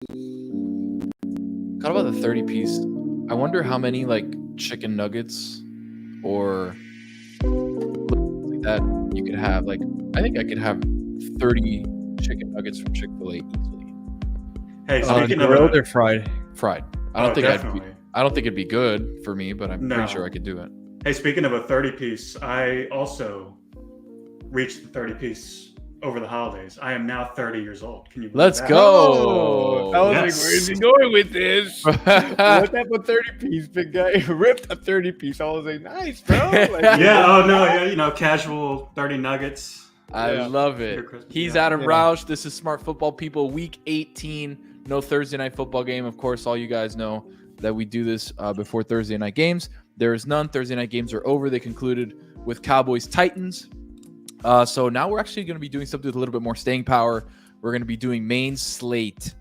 How about the 30 piece? I wonder how many like chicken nuggets or like that you could have. Like, I think I could have 30 chicken nuggets from Chick-fil-A easily. Hey, speaking of grilled or fried? Fried. I don't think it'd be good for me, but I'm pretty sure I could do it. Hey, speaking of a 30 piece, I also reached the 30 piece over the holidays. I am now 30 years old. Can you believe Let's that? go. I was like, where's he going with this? What type of 30 piece, big guy? Ripped a 30 piece. I was like, nice, bro. Like, Casual 30 nuggets. I love it. He's Adam Rauch. This is Smart Football People, Week 18. No Thursday night football game. Of course, all you guys know that we do this before Thursday night games. There is none. Thursday night games are over. They concluded with Cowboys-Titans. So now we're actually going to be doing something with a little bit more staying power. We're going to be doing Main Slate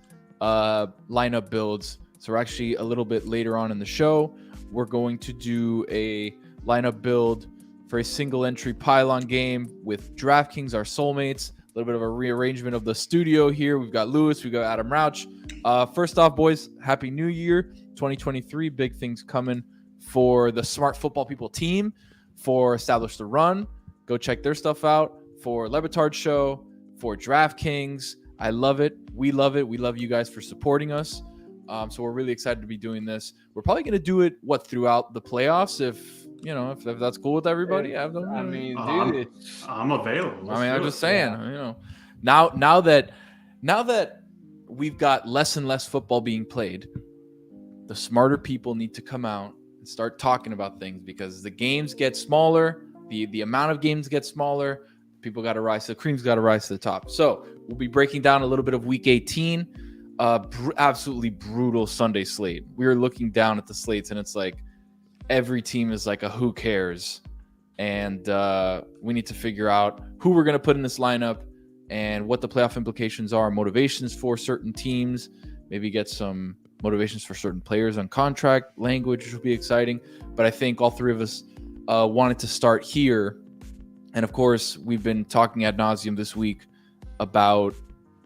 lineup builds. So we're actually a little bit later on in the show. We're going to do a lineup build for a single entry Pylon game with Draftkings, our soulmates. A little bit of a rearrangement of the studio here. We've got Lewis. We've got Adam Rauch. First off, boys, Happy New Year 2023. Big things coming for the Smart Football People team, for Establish the Run. Go check their stuff out. For Le Batard Show, for Draftkings. I love it. We love it. We love you guys for supporting us. So we're really excited to be doing this. We're probably going to do it throughout the playoffs if that's cool with everybody. I'm available. I'm just saying. Now that we've got less and less football being played, the smarter people need to come out and start talking about things because the games get smaller. The amount of games gets smaller. People got to rise. The cream's got to rise to the top. So we'll be breaking down a little bit of Week 18. Absolutely brutal Sunday slate. We were looking down at the slates, and it's like every team is like a who cares. And we need to figure out who we're going to put in this lineup and what the playoff implications are, motivations for certain teams, maybe get some motivations for certain players on contract language, which will be exciting. But I think all three of us wanted to start here. And of course, we've been talking ad nauseum this week about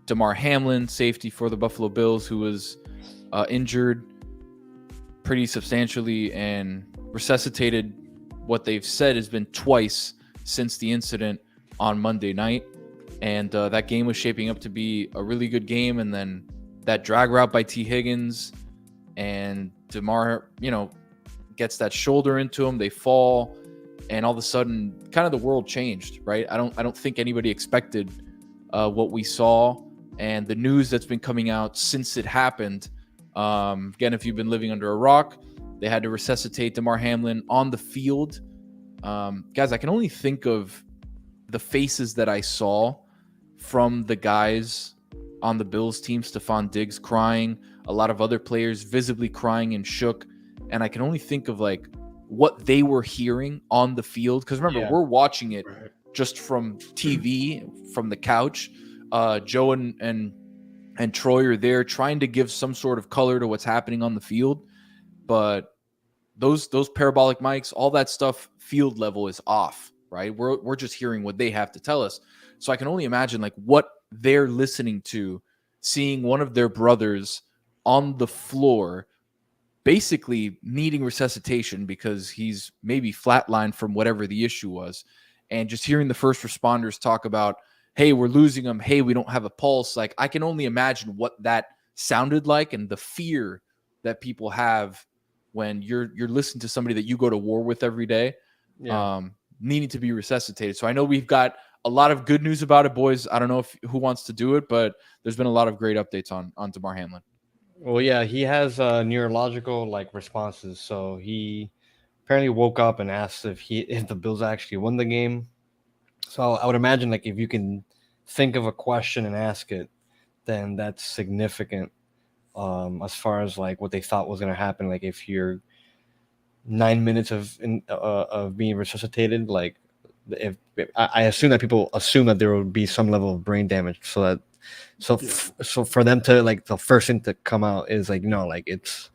Damar Hamlin, safety for the Buffalo Bills, who was injured pretty substantially and resuscitated. What they've said has been twice since the incident on Monday night. And that game was shaping up to be a really good game. And then that drag route by T. Higgins and Damar, gets that shoulder into him. They fall, and all of a sudden, kind of the world changed, right? I don't think anybody expected what we saw, and the news that's been coming out since it happened. Again, if you've been living under a rock, they had to resuscitate Damar Hamlin on the field. Guys, I can only think of the faces that I saw from the guys on the Bills team. Stephon Diggs crying, a lot of other players visibly crying and shook. And I can only think of like what they were hearing on the field. Because remember, we're watching it just from TV, from the couch. Joe and Troy are there trying to give some sort of color to what's happening on the field. But those parabolic mics, all that stuff, field level is off, right? We're just hearing what they have to tell us. So I can only imagine like what they're listening to, seeing one of their brothers on the floor basically needing resuscitation because he's maybe flatlined from whatever the issue was. And just hearing the first responders talk about, hey, we're losing him. Hey, we don't have a pulse. Like, I can only imagine what that sounded like and the fear that people have when you're listening to somebody that you go to war with every day, needing to be resuscitated. So I know we've got a lot of good news about it, boys. I don't know who wants to do it, but there's been a lot of great updates on Damar Hamlin. Well, yeah, he has neurological responses. So he apparently woke up and asked if the Bills actually won the game. So I would imagine if you can think of a question and ask it, then that's significant. As far as what they thought was going to happen, if you're 9 minutes of being resuscitated, if I assume that people assume that there would be some level of brain damage, so for them to the first thing to come out is it's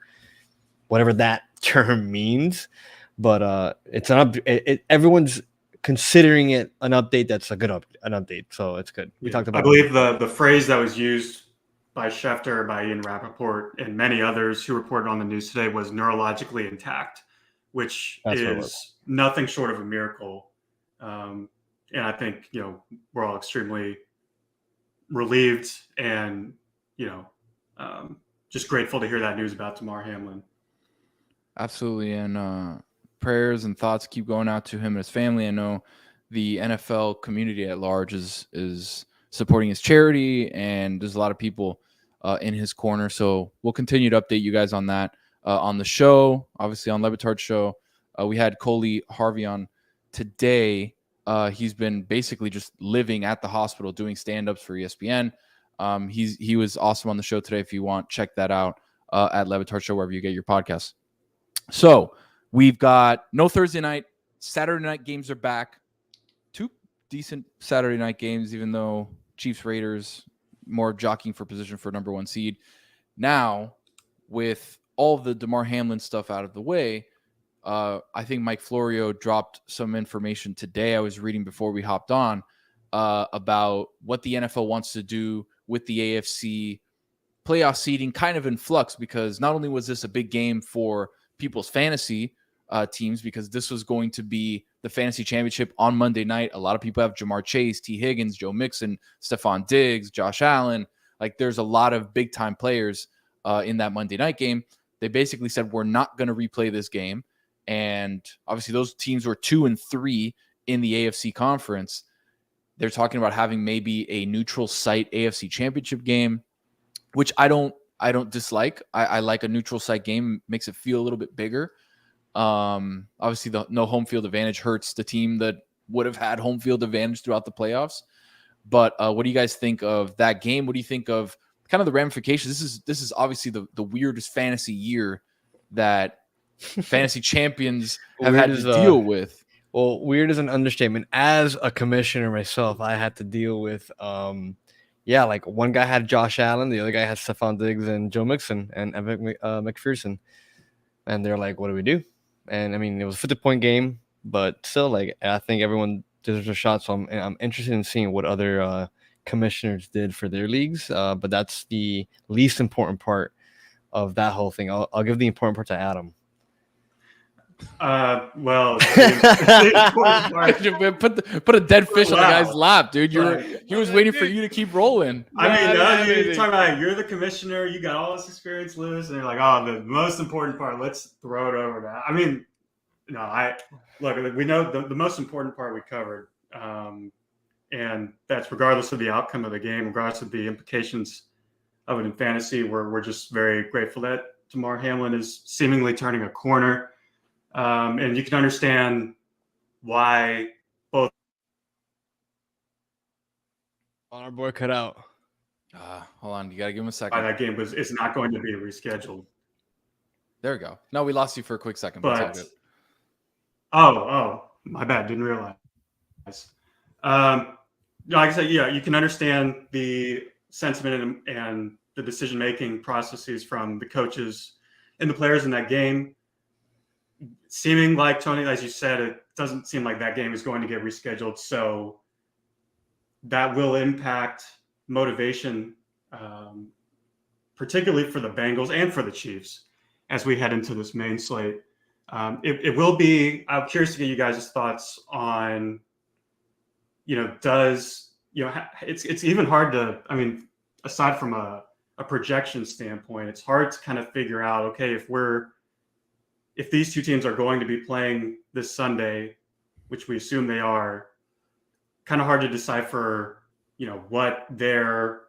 whatever that term means, but it's everyone's considering it an update that's a good an update, so it's good. We talked about. I believe the phrase that was used by Schefter, by Ian Rappaport, and many others who reported on the news today was neurologically intact, which is nothing short of a miracle. And I think, we're all extremely relieved and, just grateful to hear that news about Damar Hamlin. Absolutely. And prayers and thoughts keep going out to him and his family. I know the NFL community at large is supporting his charity, and there's a lot of people in his corner. So we'll continue to update you guys on that on the show, obviously on Le Batard Show. We had Coley Harvey on today. He's been basically just living at the hospital doing stand-ups for ESPN. He was awesome on the show today. If you want, check that out at Le Batard Show, wherever you get your podcasts. So we've got no Thursday night. Saturday night games are back. 2 decent Saturday night games, even though Chiefs Raiders more jockeying for position for number 1 seed. Now, with all of the Damar Hamlin stuff out of the way, I think Mike Florio dropped some information today. I was reading before we hopped on about what the NFL wants to do with the AFC playoff seeding, kind of in flux, because not only was this a big game for people's fantasy teams, because this was going to be the fantasy championship on Monday night. A lot of people have Jamar Chase, T. Higgins, Joe Mixon, Stephon Diggs, Josh Allen. Like, there's a lot of big time players in that Monday night game. They basically said, we're not going to replay this game. And obviously those teams were 2 and 3 in the AFC conference. They're talking about having maybe a neutral site AFC championship game, which I don't dislike. I like a neutral site game. Makes it feel a little bit bigger. Obviously the no home field advantage hurts the team that would have had home field advantage throughout the playoffs. But what do you guys think of that game? What do you think of kind of the ramifications? This is obviously the weirdest fantasy year that fantasy champions have had to deal with. Well, weird is an understatement. As a commissioner myself, I had to deal with, like one guy had Josh Allen, the other guy had Stephon Diggs and Joe Mixon and Evan McPherson. And they're like, what do we do? And I mean, it was a 50-point game, but still, like, I think everyone deserves a shot. So I'm interested in seeing what other commissioners did for their leagues. But that's the least important part of that whole thing. I'll give the important part to Adam. Well, put a dead fish on the guy's lap, dude. He was waiting for you to keep rolling. I mean, you're talking about, you're the commissioner, you got all this experience, Lewis, and you're like, oh, the most important part, let's throw it over that. I mean, no, we know the most important part we covered, and that's regardless of the outcome of the game, regardless of the implications of it in fantasy. We're just very grateful that Damar Hamlin is seemingly turning a corner. And you can understand why both. On our boy cut out. Hold on, you gotta give him a second. Why that game is not going to be rescheduled. There we go. No, we lost you for a quick second. But oh, my bad. Didn't realize. Like I said, yeah, you can understand the sentiment and the decision-making processes from the coaches and the players in that game. Seeming like, Tony, as you said, it doesn't seem like that game is going to get rescheduled. So that will impact motivation, particularly for the Bengals and for the Chiefs as we head into this main slate. It will be, I'm curious to get you guys' thoughts on, it's even hard to, I mean, aside from a projection standpoint, it's hard to kind of figure out, okay, if these two teams are going to be playing this Sunday, which we assume they are, kind of hard to decipher, what their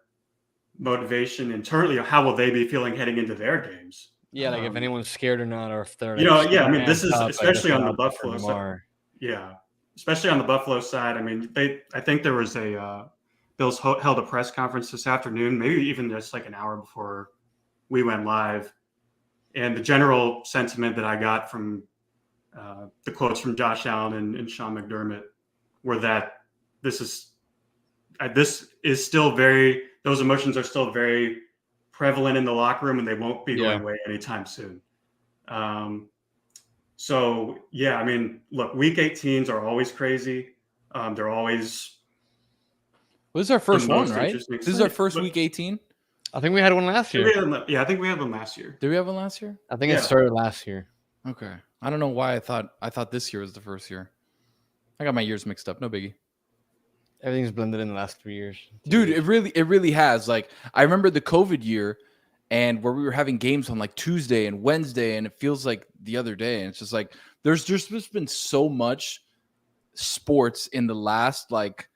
motivation internally, how will they be feeling heading into their games? Yeah, like if anyone's scared or not, or if they're I mean, this is especially on the Buffalo side. Yeah, especially on the Buffalo side. I mean, I think there was Bills held a press conference this afternoon, maybe even just like an hour before we went live. And the general sentiment that I got from the quotes from Josh Allen and Sean McDermott were that this is still those emotions are still very prevalent in the locker room, and they won't be going away anytime soon. So, yeah, I mean, look, week 18s are always crazy. They're always. This is our first one, right? This is our first week 18. I think we had one last year. I think we had one last year. Did we have one last year? I think it started last year. Okay. I don't know why I thought this year was the first year. I got my years mixed up. No biggie. Everything's blended in the last 3 years. Dude, it really has. Like, I remember the COVID year and where we were having games on like Tuesday and Wednesday, and it feels like the other day. And it's just like there's just been so much sports in the last like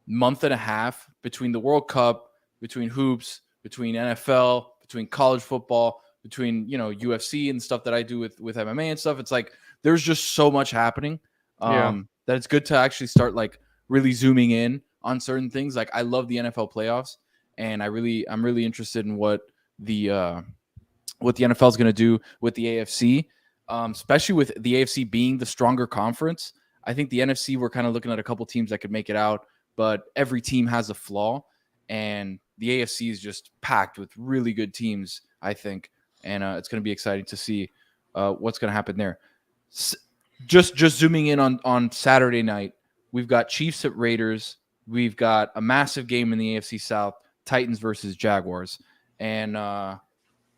month and a half between the World Cup, between hoops, between NFL, between college football, between, you know, UFC and stuff that I do with MMA and stuff. It's like there's just so much happening that it's good to actually start like really zooming in on certain things. Like, I love the NFL playoffs, and I'm really interested in what the NFL is going to do with the AFC, especially with the AFC being the stronger conference. I think the NFC, we're kind of looking at a couple teams that could make it out, but every team has a flaw, and the AFC is just packed with really good teams, I think, and it's going to be exciting to see what's going to happen there. Just zooming in on Saturday night, we've got Chiefs at Raiders. We've got a massive game in the AFC South, Titans versus Jaguars. And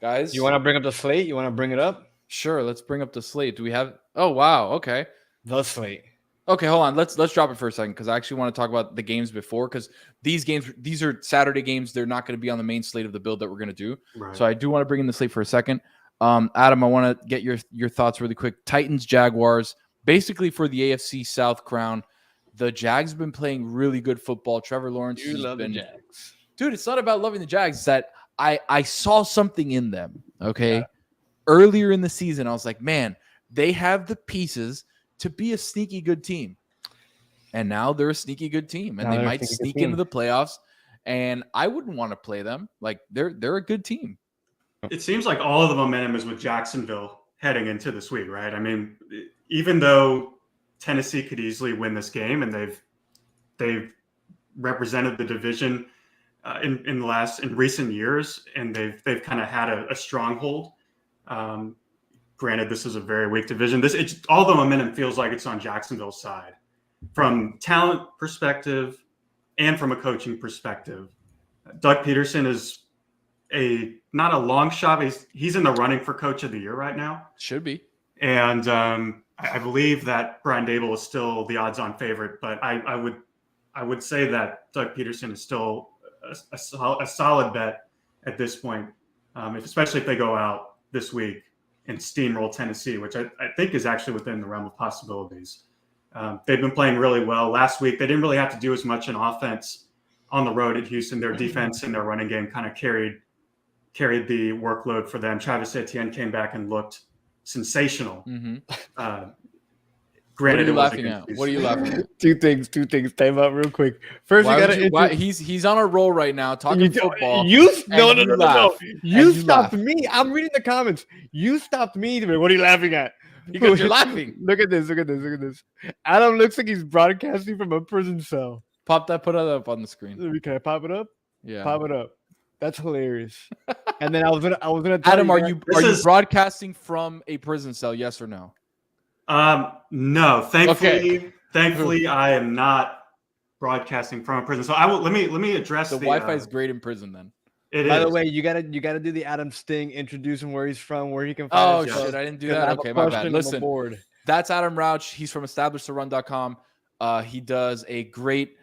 guys, you want to bring up the slate? You want to bring it up? Sure, let's bring up the slate. Do we have? Oh wow, okay. The slate. Okay, hold on. Let's drop it for a second because I actually want to talk about the games before, because these are Saturday games. They're not going to be on the main slate of the build that we're going to do. Right. So I do want to bring in the slate for a second. Adam, I want to get your thoughts really quick. Titans, Jaguars, basically for the AFC South crown. The Jags have been playing really good football. Trevor Lawrence has been, the Jags. Dude, it's not about loving the Jags. It's that I saw something in them, okay? Yeah. Earlier in the season, I was like, man, they have the pieces to be a sneaky good team. And now they're a sneaky good team. And they might sneak into the playoffs. And I wouldn't want to play them. Like, they're a good team. It seems like all of the momentum is with Jacksonville heading into this week, right? I mean, even though Tennessee could easily win this game, and they've represented the division in recent years, and they've kind of had a stronghold. Granted, this is a very weak division. All the momentum feels like it's on Jacksonville's side, from talent perspective and from a coaching perspective. Doug Peterson is not a long shot. He's in the running for Coach of the Year right now. Should be. And I believe that Brian Dable is still the odds-on favorite, but I would say that Doug Peterson is still a solid bet at this point, especially if they go out this week and steamroll Tennessee, which I think is actually within the realm of possibilities. They've been playing really well. Last week, they didn't really have to do as much in offense on the road at Houston. Their defense and their running game kind of carried the workload for them. Travis Etienne came back and looked sensational. Mm-hmm. Granted, what are you laughing at? What are you laughing at? Two things. Time out real quick. First, he's on a roll right now talking football. No. You stopped me. I'm reading the comments. You stopped me. What are you laughing at? Because you're laughing. Look at this. Adam looks like he's broadcasting from a prison cell. Put that up on the screen. Can I pop it up? Yeah. Pop it up. That's hilarious. And then I was gonna tell Adam, are you broadcasting from a prison cell? Yes or no? No. Thankfully, I am not broadcasting from a prison. So let me address the Wi-Fi is great in prison. Then by the way, you gotta do the Adam sting. Introduce him, where he's from, where he can find. Oh shit, I didn't do that. Okay, my bad. Listen, that's Adam Rauch. He's from EstablishTheRun.com. He does a great,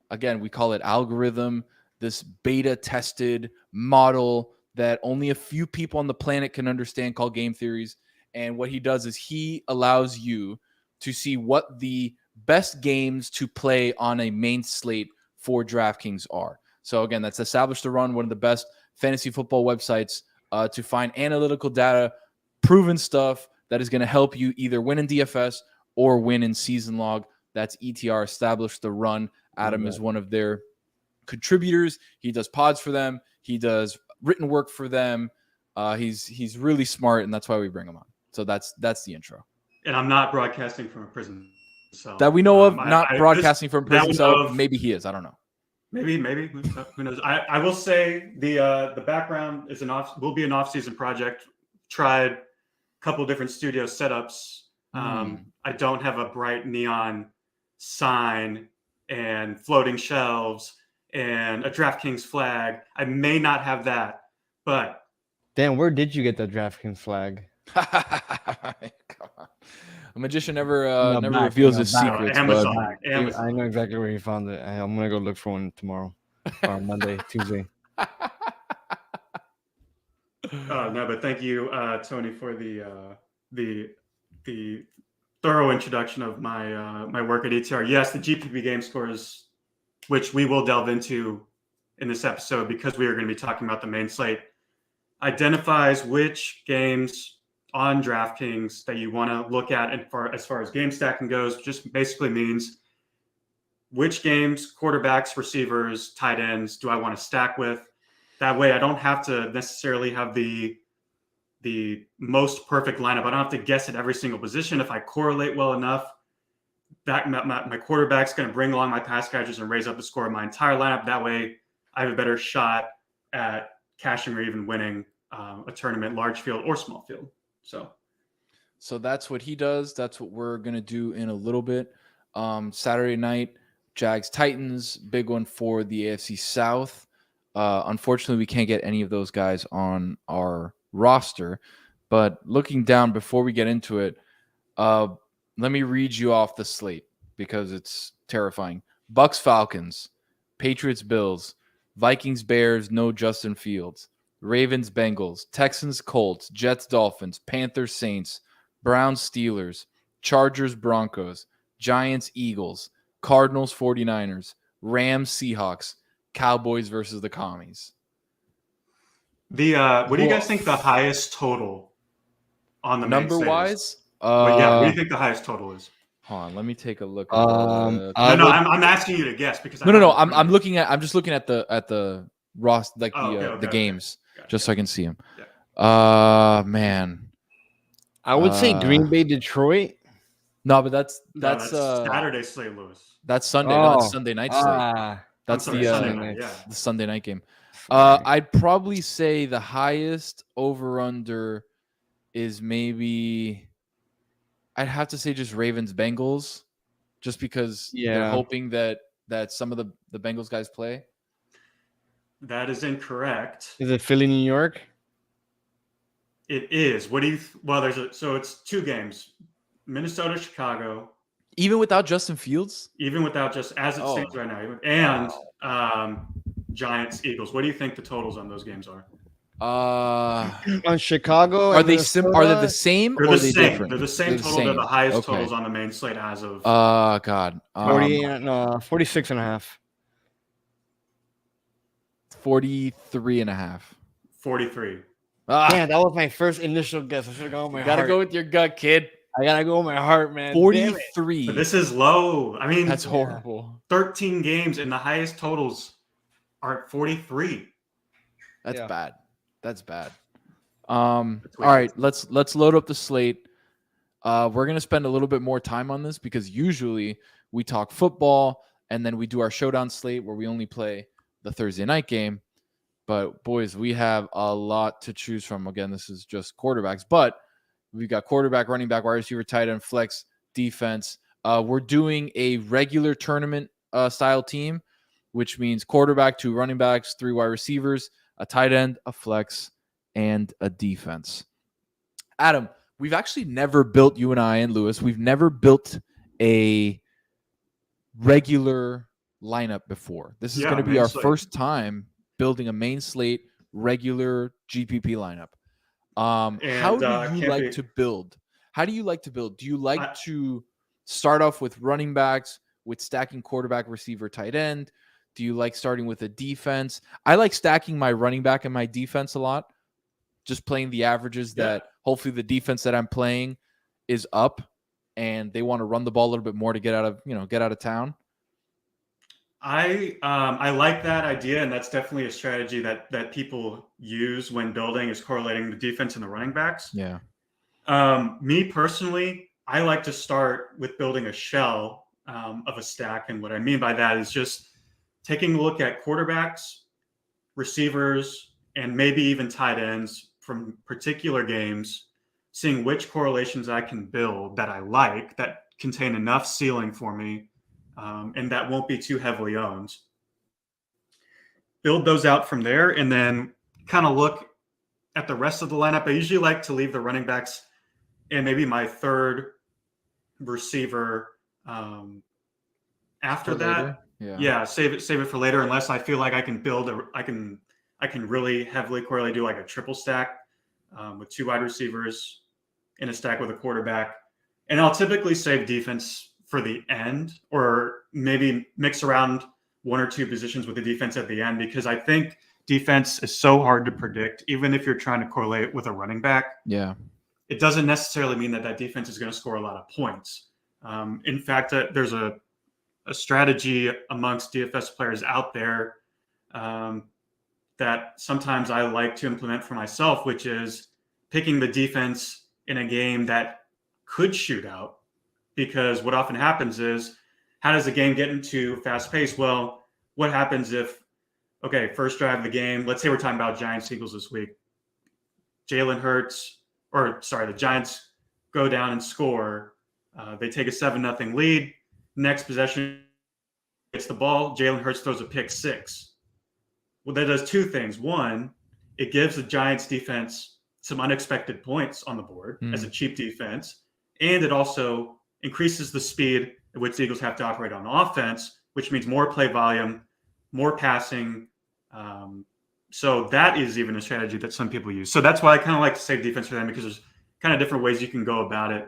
again, we call it algorithm. This beta tested model that only a few people on the planet can understand, called game theories. And what he does is he allows you to see what the best games to play on a main slate for Draftkings are. So again, that's Establish the Run, one of the best fantasy football websites to find analytical data, proven stuff that is going to help you either win in DFS or win in season log. That's ETR, Establish the Run. Adam is one of their contributors. He does pods for them. He does written work for them. He's really smart, and that's why we bring him on. So that's the intro. And I'm not broadcasting from a prison cell. That we know of, broadcasting from a prison cell. Maybe he is. I don't know. Maybe. Who knows? I will say the background is will be an off-season project. Tried a couple different studio setups. I don't have a bright neon sign and floating shelves and a Draftkings flag. I may not have that, but Dan, where did you get the Draftkings flag? Come on. A magician never reveals his secrets, Amazon. bud. Amazon. I know exactly where you found it. I'm gonna go look for one tomorrow or Monday, Tuesday. No, but thank you, Tony, for the thorough introduction of my work at ETR. Yes, the GPP game scores, which we will delve into in this episode because we are going to be talking about the main slate, identifies which games on DraftKings that you want to look at, and as far as game stacking goes, just basically means which games, quarterbacks, receivers, tight ends do I want to stack with. That way I don't have to necessarily have the most perfect lineup. I don't have to guess at every single position. If I correlate well enough, that my quarterback's going to bring along my pass catchers and raise up the score of my entire lineup. That way I have a better shot at cashing or even winning a tournament, large field or small field. So that's what he does. That's what we're going to do in a little bit. Saturday night, Jags Titans, big one for the AFC South. Unfortunately, we can't get any of those guys on our roster. But looking down before we get into it, let me read you off the slate because it's terrifying. Bucks Falcons, Patriots Bills, Vikings Bears, no Justin Fields, Ravens Bengals, Texans Colts, Jets Dolphins, Panthers Saints, Browns Steelers, Chargers Broncos, Giants Eagles, Cardinals 49ers, Rams Seahawks, Cowboys versus the Commies. What do you guys think the highest total on the number wise? What do you think the highest total is? Hold on, let me take a look. I'm asking you to guess because I'm just looking at the roster, like the games, just so I can see them. Yeah. Man, I would say Green Bay, Detroit. No, but that's Saturday slate, Lewis. That's Sunday. No, that's Sunday night slate. That's the Sunday night game. I'd probably say the highest over under is maybe. I'd have to say just Ravens Bengals, just because they're hoping that some of the Bengals guys play. That is incorrect. Is it Philly, New York? It is. What do you? Well, so it's two games: Minnesota, Chicago. Even without Justin Fields. Even without as it stands right now, and Giants Eagles. What do you think the totals on those games are? On Chicago, are they the same or are they different? They're the same total. They're the highest totals on the main slate as of. God. 46 and a half. 43 and a half. 43. Man, that was my first initial guess. I should have gone with my heart. Gotta go with your gut, kid. I gotta go with my heart, man. 43. But this is low. I mean, that's horrible. 13 games and the highest totals are 43. That's bad. That's bad. All right, let's load up the slate. We're gonna spend a little bit more time on this because usually we talk football and then we do our showdown slate where we only play the Thursday night game. But boys, we have a lot to choose from. Again, this is just quarterbacks, but we've got quarterback, running back, wide receiver, tight end, flex, defense. We're doing a regular tournament style team, which means quarterback, 2 running backs, 3 wide receivers, a tight end, a flex, and a defense. Adam, we've actually never built, you and I and Lewis, we've never built a regular lineup before. This is going to be our first time building a main slate regular GPP lineup. How do you like to build? How do you like to build? Do you like to start off with running backs, with stacking quarterback, receiver, tight end? Do you like starting with a defense? I like stacking my running back and my defense a lot. Just playing the averages that hopefully the defense that I'm playing is up and they want to run the ball a little bit more to get out of town. I like that idea, and that's definitely a strategy that people use when building is correlating the defense and the running backs. Yeah. Me personally, I like to start with building a shell of a stack, and what I mean by that is just taking a look at quarterbacks, receivers, and maybe even tight ends from particular games, seeing which correlations I can build that I like that contain enough ceiling for me. And that won't be too heavily owned. build those out from there, and then kind of look at the rest of the lineup. I usually like to leave the running backs and maybe my third receiver after that. Yeah, save it for later, unless I feel like I can I can really heavily correlate, do like a triple stack with 2 wide receivers in a stack with a quarterback. And I'll typically save defense for the end, or maybe mix around 1 or 2 positions with the defense at the end, because I think defense is so hard to predict, even if you're trying to correlate with a running back. Yeah. It doesn't necessarily mean that defense is going to score a lot of points. In fact, there's a strategy amongst DFS players out there that sometimes I like to implement for myself, which is picking the defense in a game that could shoot out. Because what often happens is, how does the game get into fast pace? Well, what happens if, first drive of the game, let's say we're talking about Giants-Eagles this week. The Giants go down and score. They take a 7-0 lead. Next possession, gets the ball. Jalen Hurts throws a pick 6. Well, that does 2 things. One, it gives the Giants defense some unexpected points on the board as a cheap defense. And it also increases the speed at which the Eagles have to operate on offense, which means more play volume, more passing. So that is even a strategy that some people use. So that's why I kind of like to save defense for them, because there's kind of different ways you can go about it.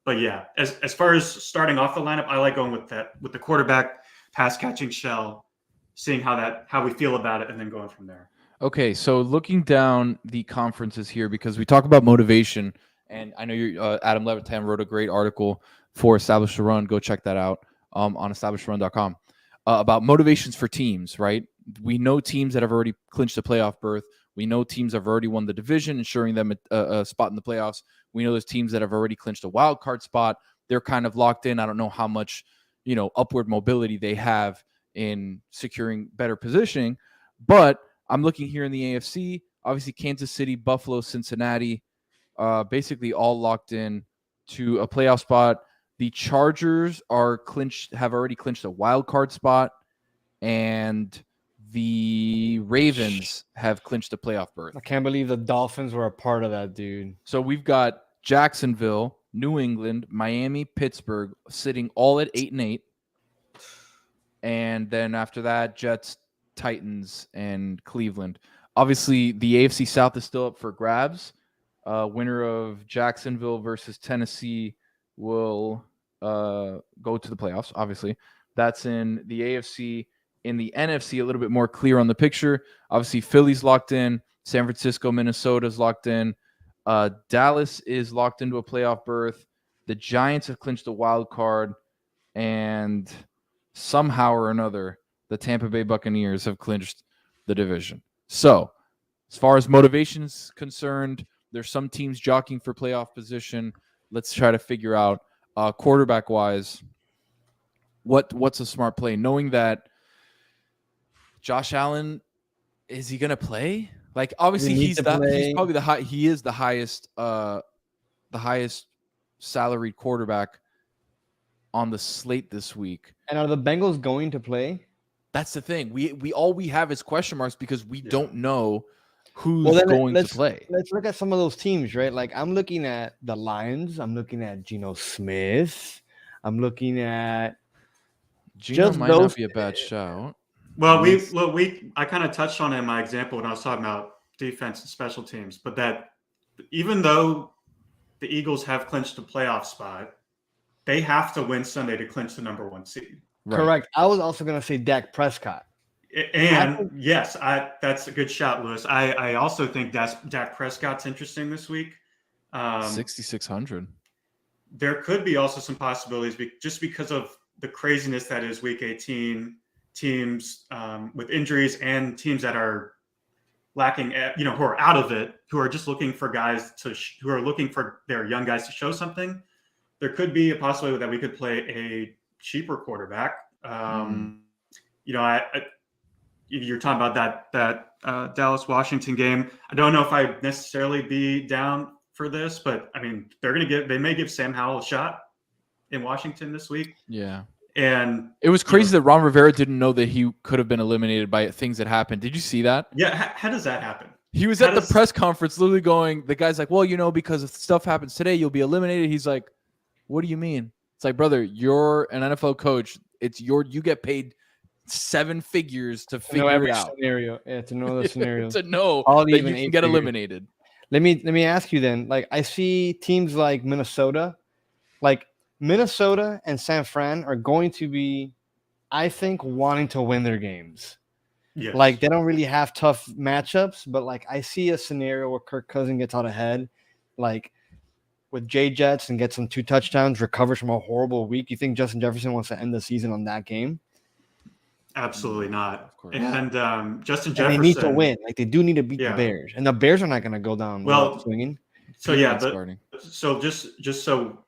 But yeah, as far as starting off the lineup, I like going with the quarterback pass catching shell, seeing how we feel about it, and then going from there. Okay, so looking down the conferences here, because we talk about motivation, and I know Adam Le Batard wrote a great article for Establish the Run. Go check that out on establishtheRun.com about motivations for teams, right? We know teams that have already clinched a playoff berth. We know teams have already won the division, ensuring them a spot in the playoffs. We know there's teams that have already clinched a wild card spot. They're kind of locked in. I don't know how much, upward mobility they have in securing better positioning, but I'm looking here in the AFC. Obviously, Kansas City, Buffalo, Cincinnati, basically all locked in to a playoff spot. The Chargers have already clinched a wild card spot, and the Ravens have clinched a playoff berth. I can't believe the Dolphins were a part of that, dude. So we've got Jacksonville, New England, Miami, Pittsburgh sitting all at 8-8. And then after that, Jets, Titans, and Cleveland. Obviously, the AFC South is still up for grabs. Winner of Jacksonville versus Tennessee will go to the playoffs, obviously. That's in the AFC. In the NFC, a little bit more clear on the picture. Obviously, Philly's locked in. San Francisco, Minnesota's locked in. Dallas is locked into a playoff berth. The Giants have clinched a wild card. And somehow or another, the Tampa Bay Buccaneers have clinched the division. So, as far as motivation is concerned, there's some teams jockeying for playoff position. Let's try to figure out, quarterback-wise, what's a smart play, knowing that Josh Allen, is he going to play? Like, obviously, he's probably the highest salaried quarterback on the slate this week. And are the Bengals going to play? That's the thing. We have is question marks because we don't know who's going to play. Let's look at some of those teams, right? Like, I'm looking at the Lions. I'm looking at Geno Smith. I'm looking at Geno might not be a bad shout. Well, I kind of touched on it in my example when I was talking about defense and special teams, but that even though the Eagles have clinched a playoff spot, they have to win Sunday to clinch the number 1 seed. Right. Correct. I was also going to say Dak Prescott. And yes, that's a good shot, Lewis. I also think Dak Prescott's interesting this week. 6,600. There could be also some possibilities just because of the craziness that is Week 18. Teams with injuries and teams that are lacking, who are out of it, who are just looking for guys who are looking for their young guys to show something. There could be a possibility that we could play a cheaper quarterback. You're talking about that Dallas-Washington game. I don't know if I'd necessarily be down for this, but I mean, they may give Sam Howell a shot in Washington this week. Yeah. And it was crazy that Ron Rivera didn't know that he could have been eliminated by things that happened. Did you see that? Yeah. How does that happen? He was at the press conference literally going, the guy's like, well, because if stuff happens today, you'll be eliminated. He's like, what do you mean? It's like, brother, you're an NFL coach. You get paid 7 figures to figure it out. Scenario. Yeah, to know the scenario. To know that you can get eliminated. Let me ask you then. Like, I see teams like Minnesota. Like, Minnesota and San Fran are going to be, I think, wanting to win their games. Yes. Like, they don't really have tough matchups, but like I see a scenario where Kirk Cousins gets out ahead, like with Jay Jets, and gets some 2 touchdowns, recovers from a horrible week. You think Justin Jefferson wants to end the season on that game? Absolutely not. Of course. And Justin Jefferson, and they need to win. Like, they do need to beat the Bears, and the Bears are not going to go down swinging. So so just so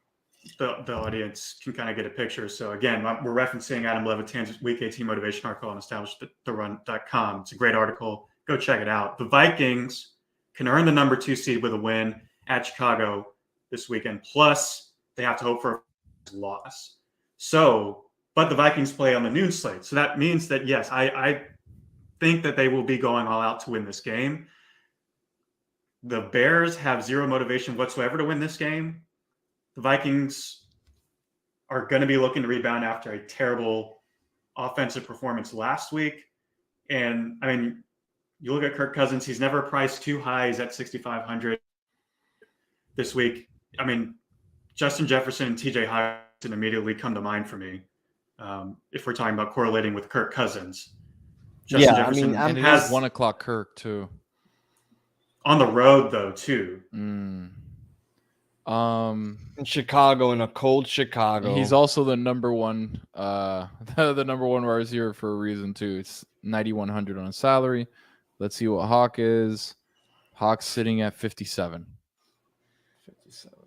the audience can kind of get a picture. So again, we're referencing Adam Le Batard's Week 18 motivation article on establishedtherun.com. It's a great article. Go check it out. The Vikings can earn the number 2 seed with a win at Chicago this weekend. Plus, they have to hope for a loss. But the Vikings play on the noon slate. So that means that, yes, I think that they will be going all out to win this game. The Bears have zero motivation whatsoever to win this game. The Vikings are going to be looking to rebound after a terrible offensive performance last week. And, I mean, you look at Kirk Cousins, he's never priced too high. He's at 6,500 this week. I mean, Justin Jefferson and TJ Hockenson immediately come to mind for me. If we're talking about correlating with Kirk Cousins. Justin Jefferson and it has 1 o'clock Kirk too. On the road though, too. In Chicago, in a cold Chicago. He's also the number 1 the number 1 wide receiver for a reason too. It's 9,100 on a salary. Let's see what Hawk is. Hawk's sitting at 57. 57.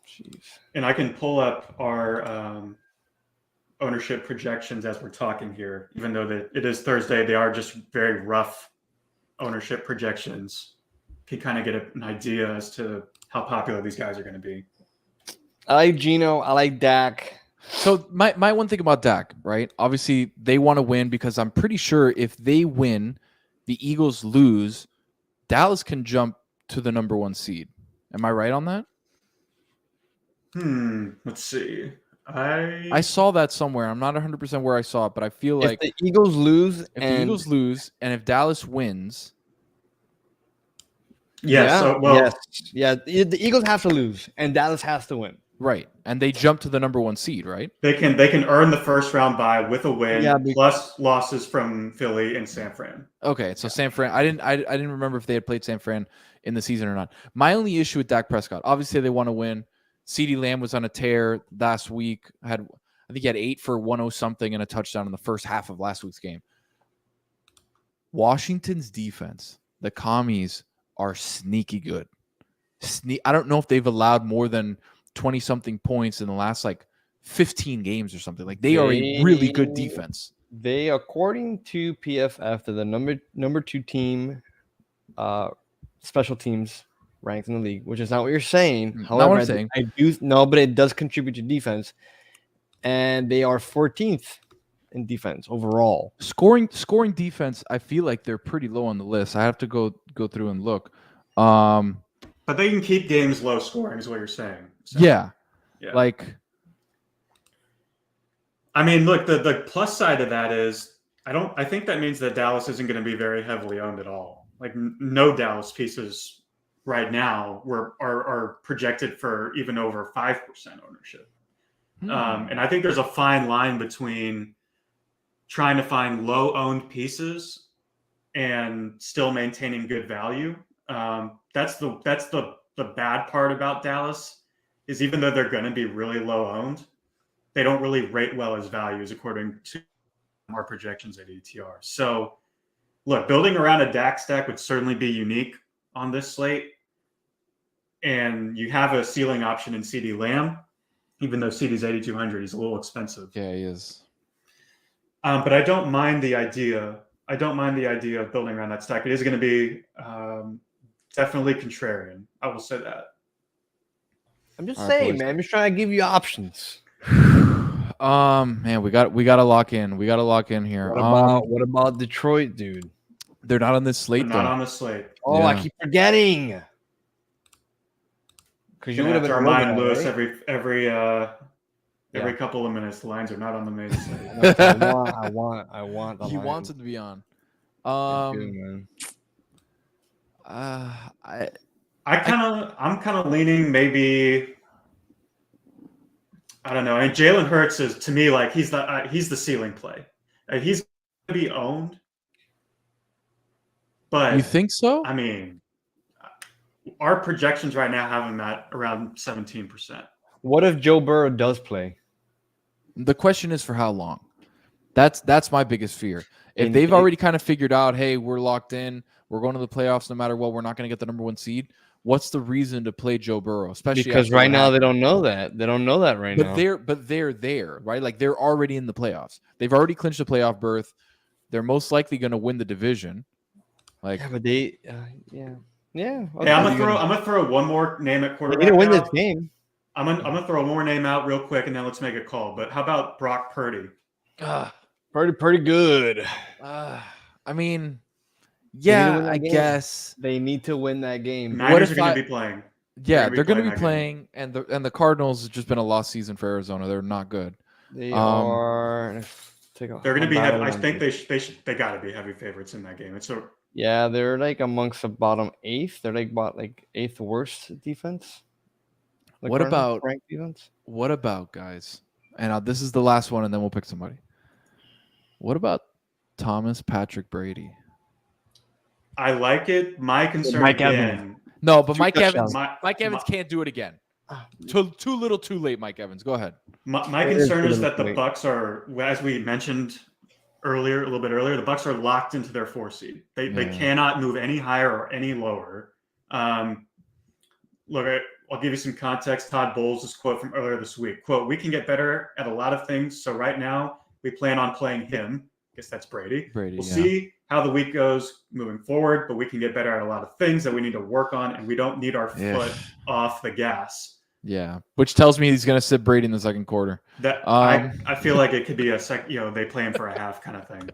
Jeez. And I can pull up our ownership projections as we're talking here. Even though it is Thursday, they are just very rough ownership projections. You can kind of get an idea as to how popular these guys are going to be. I like Geno. I like Dak. So my one thing about Dak, right? Obviously, they want to win because I'm pretty sure if they win, the Eagles lose, Dallas can jump to the number 1 seed. Am I right on that? Let's see. I saw that somewhere. I'm not 100% where I saw it, but I feel like if the Eagles lose, and if Dallas wins, the Eagles have to lose and Dallas has to win. Right, and they jump to the number 1 seed, right? They can earn the first round bye with a win, plus losses from Philly and San Fran. Okay, so San Fran. I didn't remember if they had played San Fran in the season or not. My only issue with Dak Prescott, obviously they want to win. CeeDee Lamb was on a tear last week. I think he had 8 for 10 something and a touchdown in the first half of last week's game. Washington's defense, the Commies, are sneaky good. I don't know if they've allowed more than 20 something points in the last 15 games or something. Like they are a really good defense. They, according to PFF, they're the number 2 team, special teams ranked in the league, which is not what you're saying. However, not what I'm saying. I do know, but it does contribute to defense, and they are 14th in defense overall. Scoring defense, I feel like they're pretty low on the list. I have to go through and look. But they can keep games low scoring, is what you're saying. So, yeah. I mean, look, the plus side of that is I think that means that Dallas isn't going to be very heavily owned at all. Like no Dallas pieces right now are projected for even over 5% ownership. And I think there's a fine line between trying to find low owned pieces and still maintaining good value. That's the bad part about Dallas is even though they're going to be really low owned, they don't really rate well as values according to our projections at ETR. So look, building around a Dak stack would certainly be unique on this slate. And you have a ceiling option in CeeDee Lamb, even though CeeDee's 8,200, he's a little expensive. Yeah, he is. But I don't mind the idea. of building around that stack. It is going to be definitely contrarian. I will say that. I'm just saying, man. I'm just trying to give you options. Man, we got to lock in. We got to lock in here. What about Detroit, dude? They're not on this slate. Not on the slate. Oh, yeah. I keep forgetting. Because you would have been reminding Lewis every couple of minutes. The lines are not on the main slate. I want. He wants it to be on. Good, I'm kind of leaning maybe. I don't know. I mean, Jalen Hurts is to me like he's the ceiling play. He's going to be owned. But you think so? I mean, our projections right now have him at around 17%. What if Joe Burrow does play? The question is for how long? That's my biggest fear. If they've already kind of figured out, hey, we're locked in, we're going to the playoffs no matter what, we're not going to get the number 1 seed. What's the reason to play Joe Burrow? Especially because right now they don't know that. They don't know that right now. But they're there, right? Like they're already in the playoffs. They've already clinched a playoff berth. They're most likely going to win the division. Like, yeah, but they, yeah. Okay. Hey, I'm gonna throw one more name at quarterback. They need to win this game. I'm gonna throw one more name out real quick, and then let's make a call. But how about Brock Purdy? Pretty good. I mean, yeah, I guess they need to win that game. Niners are going to be playing. Yeah, they're going to be playing, and the Cardinals has just been a lost season for Arizona. They're not good. They are. They're going to be heavy. I think they got to be heavy favorites in that game. Yeah, they're like amongst the bottom 8th. They're like 8th worst defense. What about ranked defense? What about guys? And this is the last one, and then we'll pick somebody. What about Thomas Patrick Brady? I like it. My concern Mike Evans. No, but Mike Evans can't do it again. Too little, too late. Mike Evans, go ahead. My concern is that the Bucks are, as we mentioned a little bit earlier, the Bucks are locked into their 4 seed. They cannot move any higher or any lower. Look, I'll give you some context. Todd Bowles' quote from earlier this week. Quote, "We can get better at a lot of things. So right now we plan on playing him." I guess that's Brady. We'll see how the week goes moving forward, but we can get better at a lot of things that we need to work on, and we don't need our foot off the gas. Yeah, which tells me he's going to sit Brady in the second quarter. That I feel like it could be a they play him for a half kind of thing.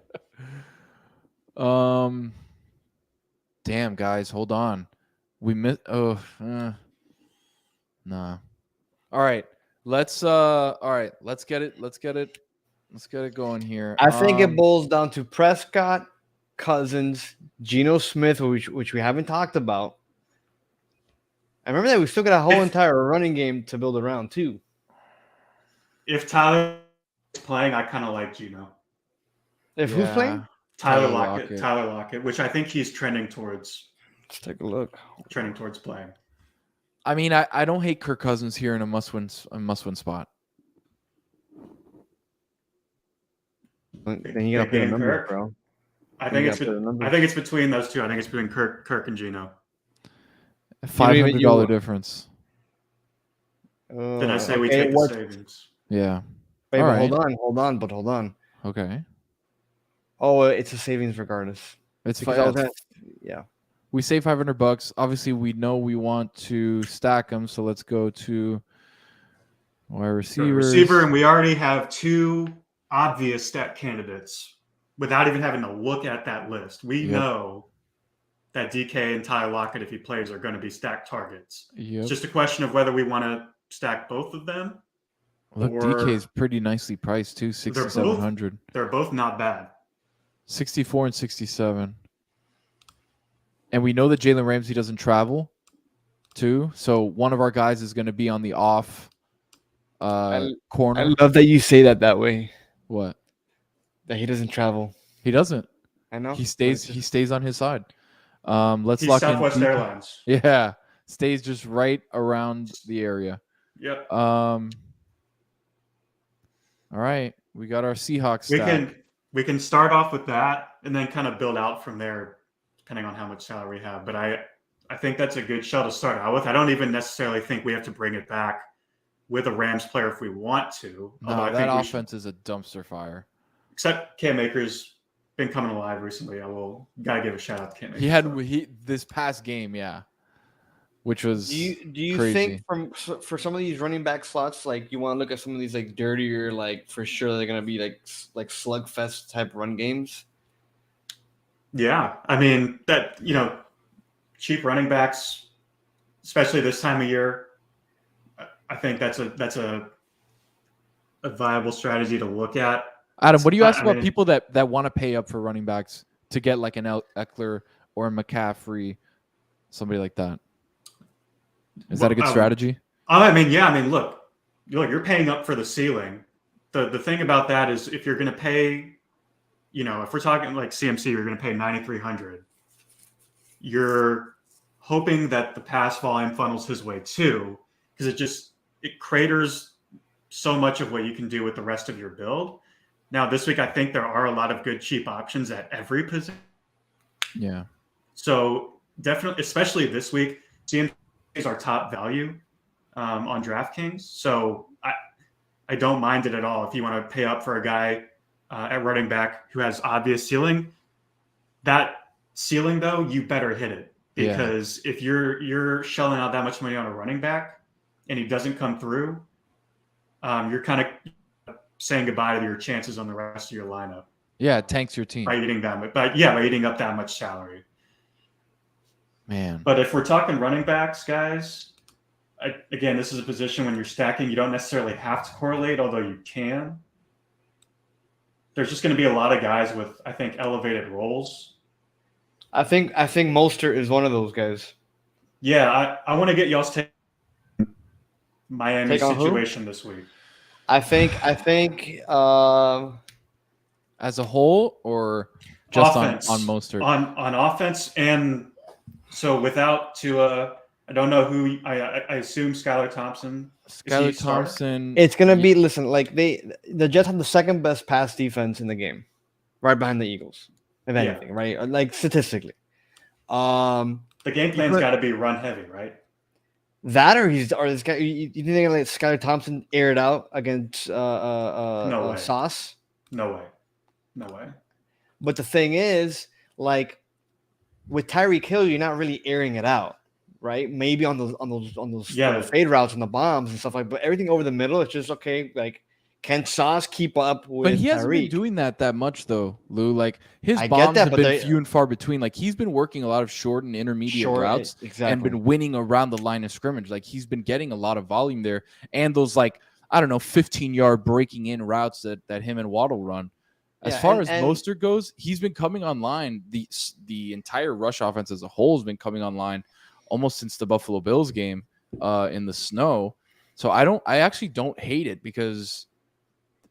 Damn guys, hold on. We missed. Nah. All right, let's get it going here. I think it boils down to Prescott, Cousins, Geno Smith, which we haven't talked about. I remember that we still got a whole entire running game to build around too. If Tyler is playing, I kind of like Geno. Who's playing? Tyler Lockett, which I think he's trending towards. Let's take a look. Trending towards playing. I mean, I don't hate Kirk Cousins here in a must-win spot. Then you got to put a number, bro. I think it's between those two. I think it's between Kirk and Geno. $500 difference. Then I say we take the savings. Yeah. Wait, all right. Hold on. Okay. Oh, it's a savings regardless. It's yeah. We save $500. Obviously, we know we want to stack them, so let's go to wide receiver, and we already have 2 obvious stack candidates without even having to look at that list. We know that DK and Tyler Lockett, if he plays, are going to be stacked targets. It's just a question of whether we want to stack both of them. Look, DK is pretty nicely priced too, 6,700. They're both not bad. 64 and 67. And we know that Jalen Ramsey doesn't travel too. So one of our guys is going to be on the off corner. I love that you say that way. What? That he doesn't travel. He doesn't. I know. He stays on his side. Let's He's lock Southwest in. Airlines. Yeah. Stays just right around the area. Yep. All right. We got our Seahawks stack. We can start off with that and then kind of build out from there, depending on how much salary we have. But I think that's a good shell to start out with. I don't even necessarily think we have to bring it back with a Rams player if we want to. No, that offense is a dumpster fire. Except Cam Akers been coming alive recently. Gotta give a shout out to Cam Akers. He this past game, yeah. which was do you crazy. think for some of these running back slots, like you want to look at some of these like dirtier, like for sure they're gonna be like slugfest type run games? Yeah, I mean that cheap running backs, especially this time of year. I think that's a viable strategy to look at. Adam, what do you ask about people that want to pay up for running backs to get like an Eckler or a McCaffrey, somebody like that? Is that a good strategy? I mean, look, you're paying up for the ceiling. The thing about that is if you're going to pay, if we're talking like CMC, you're going to pay 9,300. You're hoping that the pass volume funnels his way too, because it craters so much of what you can do with the rest of your build. Now, this week, I think there are a lot of good cheap options at every position. Yeah. So definitely, especially this week, CMC is our top value on DraftKings. So I don't mind it at all if you want to pay up for a guy at running back who has obvious ceiling. That ceiling, though, you better hit it, because if you're shelling out that much money on a running back and he doesn't come through, you're kind of saying goodbye to your chances on the rest of your lineup. Yeah, it tanks your team by eating by eating up that much salary. Man. But if we're talking running backs, guys, again, this is a position when you're stacking, you don't necessarily have to correlate, although you can. There's just going to be a lot of guys with, I think, elevated roles. I think Mostert is one of those guys. Yeah, I want to get y'all's take Miami situation this week. I think as a whole, or just offense, on Mostert? On offense, and so without Tua, I don't know who. I assume Skylar Thompson. Skylar Thompson. It's gonna be. Listen, like the Jets have the second best pass defense in the game, right behind the Eagles, if anything, right? Like statistically. The game plan's got to be run heavy, right? That or this guy. You think they're gonna let Skylar Thompson air it out against no way. Sauce? No way. But the thing is, like with Tyreek Hill, you're not really airing it out, right? Maybe on those fade routes and the bombs and stuff like. But everything over the middle, it's just okay. Like, can Sauce keep up with? But he hasn't been doing that much though, Lou. Like his bombs have been few and far between. Like he's been working a lot of short and intermediate routes and been winning around the line of scrimmage. Like he's been getting a lot of volume there, and those 15-yard breaking in routes that him and Waddle run. As far as Mostert goes, he's been coming online. The entire rush offense as a whole has been coming online almost since the Buffalo Bills game in the snow. So I actually don't hate it, because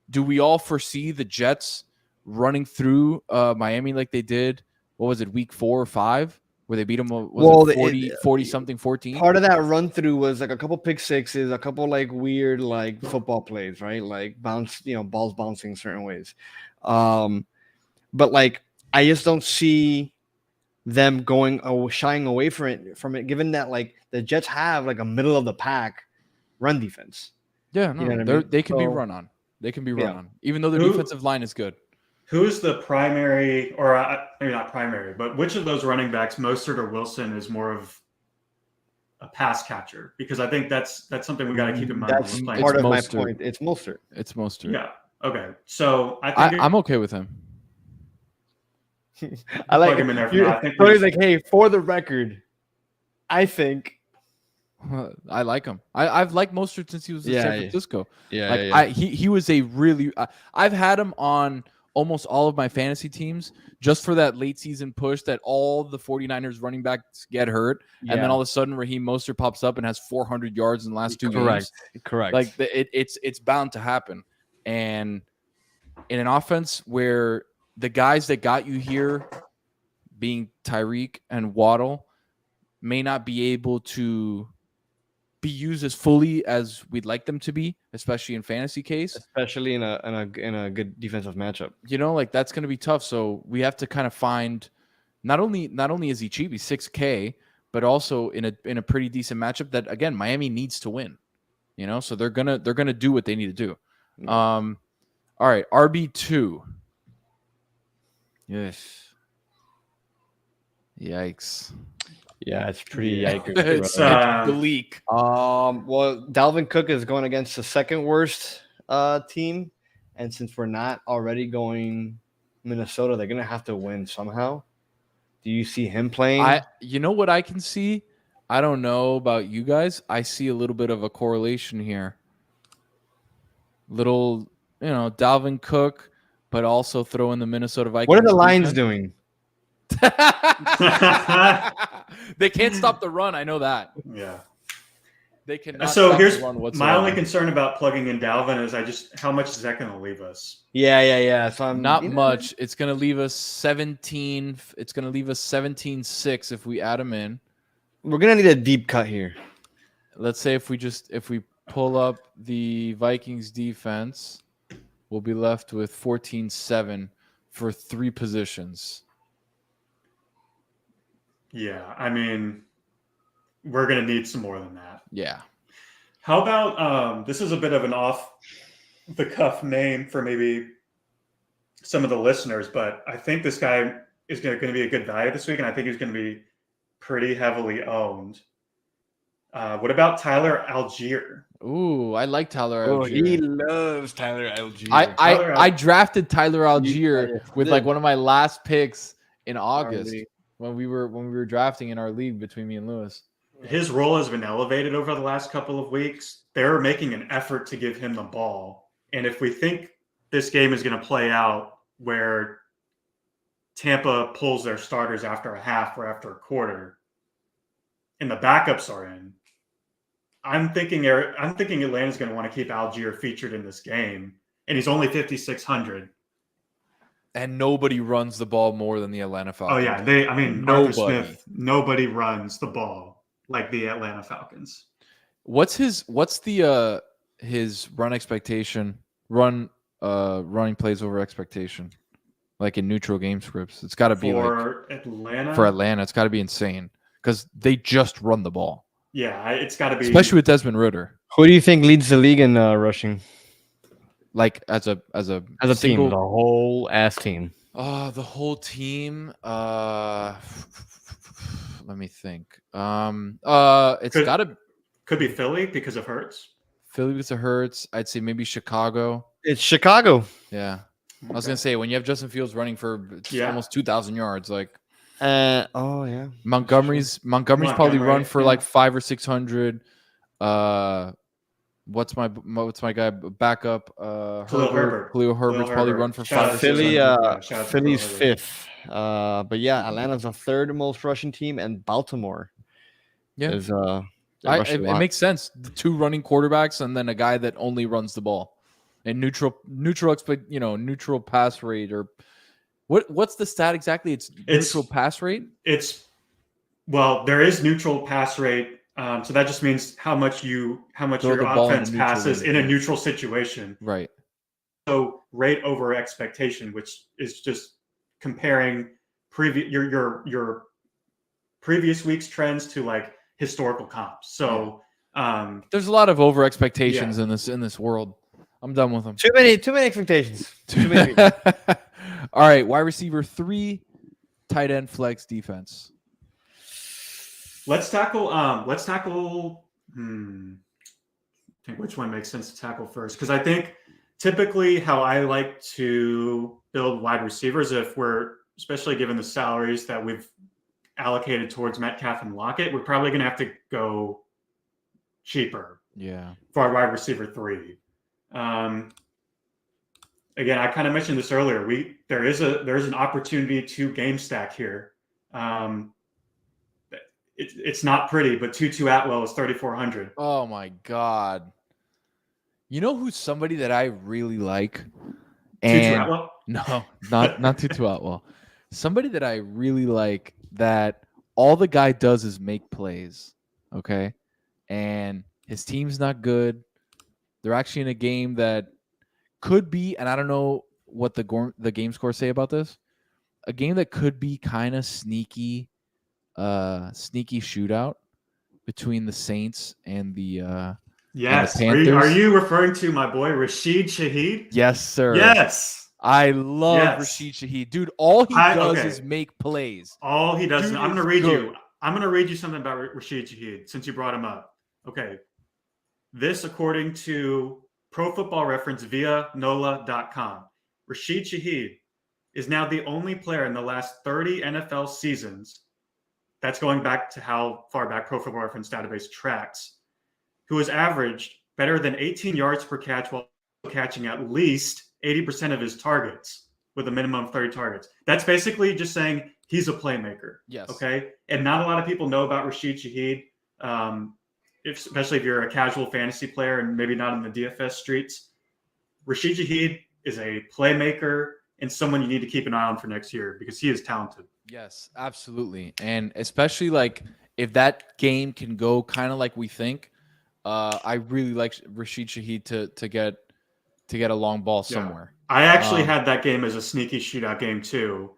do we all foresee the Jets running through Miami like they did? What was it, week 4 or 5, where they beat them? 40 something 14? Part of that run through was like a couple pick sixes, a couple like weird like football plays, right? Like balls bouncing certain ways. But like I just don't see them shying away from it, given that like the Jets have like a middle of the pack run defense. Yeah, no, they can be run on. They can be run on, even though their defensive line is good. Who's the primary, or maybe not primary, but which of those running backs, Mostert or Wilson, is more of a pass catcher? Because I think that's something we got to keep in mind. That's part of my point. It's Mostert. It's Mostert. Yeah. Okay. So I think I'm okay with him. I like him in there. I think he's like, hey, for the record, I think. I like him. I've liked Mostert since he was in San Francisco. He was a really. I've had him on almost all of my fantasy teams just for that late season push that all the 49ers running backs get hurt, and then all of a sudden Raheem Mostert pops up and has 400 yards in the last 2 games. Correct. Like it's bound to happen, and in an offense where the guys that got you here, being Tyreek and Waddle, may not be able to be used as fully as we'd like them to be, especially in fantasy case, especially in a good defensive matchup. Like that's going to be tough. So we have to kind of find not only is he cheap, he's $6K, but also in a pretty decent matchup that, again, Miami needs to win. So they're gonna do what they need to do. All right, RB2. Yes. Yikes. Yeah, it's pretty accurate. It's bleak. Well, Dalvin Cook is going against the second worst team, and since we're not already going Minnesota, they're gonna have to win somehow. Do you see him playing? You know what I can see? I don't know about you guys. I see a little bit of a correlation here. Little, Dalvin Cook, but also throw in the Minnesota Vikings. What are the Lions doing? They can't stop the run. I know that. Yeah. They cannot So stop here's the run whatsoever. my only concern about plugging in Dalvin is how much is that going to leave us? Yeah. So I'm not much. It's going to leave us 17. It's going to leave us 17-6 if we add him in. We're going to need a deep cut here. Let's say if we pull up the Vikings defense, we'll be left with 14-7 for 3 positions. Yeah, I mean, we're going to need some more than that. Yeah. How about this is a bit of an off-the-cuff name for maybe some of the listeners, but I think this guy is going to be a good value this week, and I think he's going to be pretty heavily owned. What about Tyler Algier? Ooh, I like Tyler Algier. He loves Tyler Algier. I drafted Tyler Algier with like one of my last picks in August when we were drafting in our league between me and Lewis. His role has been elevated over the last couple of weeks. They're making an effort to give him the ball. And if we think this game is going to play out where Tampa pulls their starters after a half or after a quarter and the backups are in, I'm thinking Atlanta's going to want to keep Algier featured in this game. And he's only 5,600. And nobody runs the ball more than the Atlanta Falcons. Oh, yeah. Arthur Smith, nobody runs the ball like the Atlanta Falcons. What's his run expectation? Running plays over expectation, like in neutral game scripts. It's got to be for Atlanta. For Atlanta, it's got to be insane because they just run the ball. Yeah, it's got to be, especially with Desmond Ridder. Who do you think leads the league in rushing? Like as a single team, the whole ass team. The whole team. Let me think. Could be Philly because of Hurts. Philly because of Hurts. I'd say maybe Chicago. It's Chicago. Yeah, okay. I was gonna say when you have Justin Fields running for almost 2,000 yards, like. Montgomery's probably run for like 500 or 600. What's my guy backup? Khalil Herbert's probably run for 500. Philly's 5th. But yeah, Atlanta's the 3rd most rushing team, and Baltimore. Yeah, is it makes sense. The 2 running quarterbacks and then a guy that only runs the ball, and neutral pass rate or. What's the stat exactly? It's neutral pass rate? There is neutral pass rate. So that just means how much your offense passes in a neutral situation. Right. So rate over expectation, which is just comparing your previous week's trends to like historical comps. So there's a lot of over expectations in this world. I'm done with them. Too many expectations. Too many. All right, wide receiver 3, tight end flex defense. Let's tackle. I think which one makes sense to tackle first, because I think typically how I like to build wide receivers, especially given the salaries that we've allocated towards Metcalf and Lockett, we're probably going to have to go cheaper. Yeah. For our wide receiver 3. Again, I kind of mentioned this earlier. There is an opportunity to game stack here. It's not pretty, but Tutu Atwell is 3,400. Oh my God! You know who's somebody that I really like? Tutu Atwell? No, not Tutu Atwell. Somebody that I really like that all the guy does is make plays. Okay, and his team's not good. They're actually in a game that could be, and I don't know what the game scores say about this, a game that could be kind of sneaky shootout between the Saints and the yes. And the Panthers. Are you referring to my boy Rashid Shaheed? Yes, sir. Yes. I love Rashid Shaheed. Dude, all he does is make plays. All he does. I'm going to read you. I'm going to read you something about Rashid Shaheed since you brought him up. Okay. This, according to Pro Football Reference via NOLA.com, Rashid Shaheed is now the only player in the last 30 NFL seasons, that's going back to how far back Pro Football Reference database tracks, who has averaged better than 18 yards per catch while catching at least 80% of his targets with a minimum of 30 targets. That's basically just saying he's a playmaker. Yes. Okay. And not a lot of people know about Rashid Shaheed, especially if you're a casual fantasy player and maybe not in the DFS streets. Rashid Shaheed is a playmaker and someone you need to keep an eye on for next year because he is talented. Yes, absolutely. And especially like if that game can go kind of like we think, I really like Rashid Shaheed to get a long ball somewhere. I actually had that game as a sneaky shootout game too.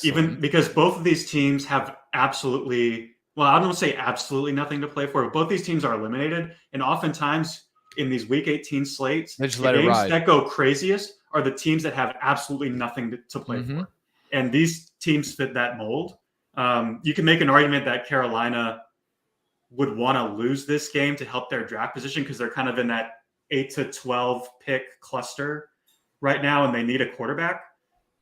Even because both of these teams have absolutely, well, I don't say absolutely nothing to play for, but both these teams are eliminated. And oftentimes in these Week 18 slates, the games that go craziest are the teams that have absolutely nothing to play for. And these teams fit that mold. You can make an argument that Carolina would want to lose this game to help their draft position because they're kind of in that 8 to 12 pick cluster right now, and they need a quarterback.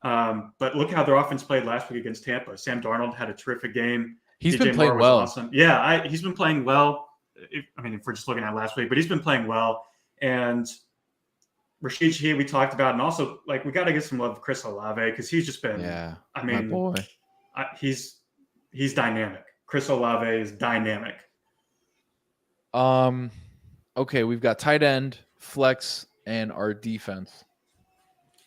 But look how their offense played last week against Tampa. Sam Darnold had a terrific game. He's been playing well. Awesome. Yeah, he's been playing well. If we're just looking at last week, but he's been playing well. And Rashid Shaheed, we talked about, and also like we got to get some love to Chris Olave because he's just been. Yeah, my boy. He's dynamic. Chris Olave is dynamic. Okay, we've got tight end, flex, and our defense.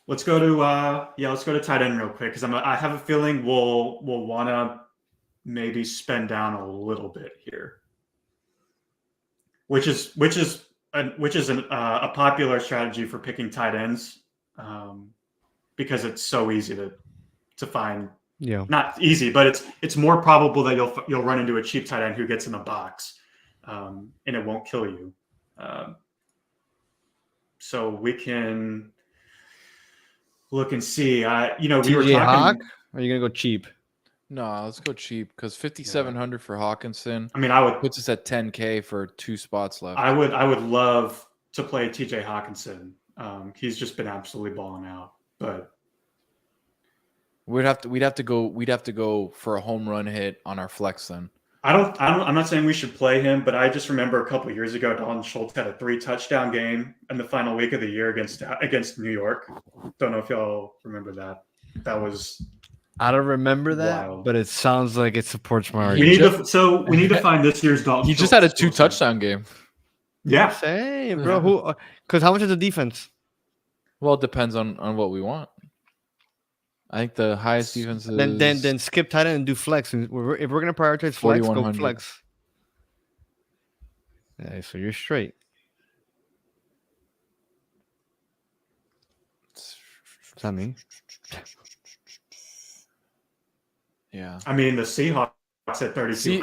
Let's go to tight end real quick because I have a feeling we'll want to maybe spend down a little bit here, which is a popular strategy for picking tight ends, because it's so easy to find. Yeah, not easy, but it's more probable that you'll run into a cheap tight end who gets in the box, and it won't kill you. So we can look and see. We were talking. Hawk? Or are you gonna go cheap? No, let's go cheap because 5,700 for Hawkinson. I would puts us at 10K for 2 spots left. I would love to play TJ Hawkinson. He's just been absolutely balling out, but we'd have to go for a home run hit on our flex then. I'm not saying we should play him, but I just remember a couple of years ago, Dalton Schultz had a 3-touchdown game in the final week of the year against New York. Don't know if y'all remember that. That was. I don't remember that, wild. But it sounds like it supports my argument. We need to find this year's Dalton. He just had a 2-touchdown game. Yeah. Same, bro. Who? Because how much is the defense? Well, it depends on what we want. I think the highest defense is... Then skip tight end and do flex. And if we're going to prioritize flex, go flex. Yeah, so you're straight. What's that mean? Yeah. The Seahawks at 32.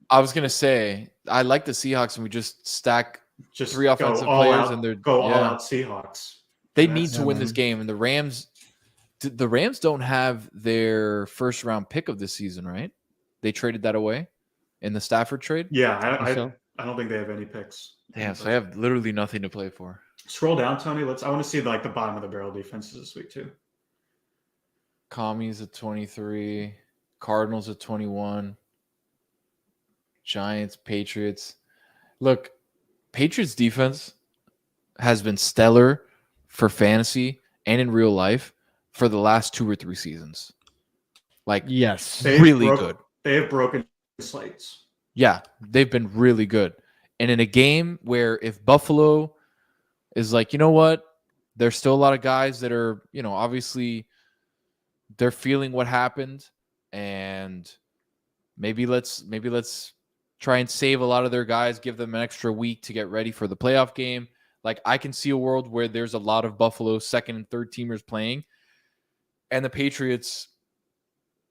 I was going to say, I like the Seahawks, and we just stack 3 offensive players, and they're all out Seahawks. They need to win this game, and the Rams don't have their first round pick of this season, right? They traded that away in the Stafford trade. Yeah, I don't think they have any picks. Yeah, so I have literally nothing to play for. Scroll down, Tony. I want to see the bottom of the barrel defenses this week too. Commies at 23, Cardinals at 21, Giants, Patriots. Look, Patriots defense has been stellar for fantasy and in real life for the last 2 or 3 seasons. Yes, really good. They have broken slates. Yeah, they've been really good. And in a game where if Buffalo is like, you know what, there's still a lot of guys that are, obviously they're feeling what happened, and maybe let's try and save a lot of their guys, give them an extra week to get ready for the playoff game. I can see a world where there's a lot of Buffalo second and third teamers playing, and the Patriots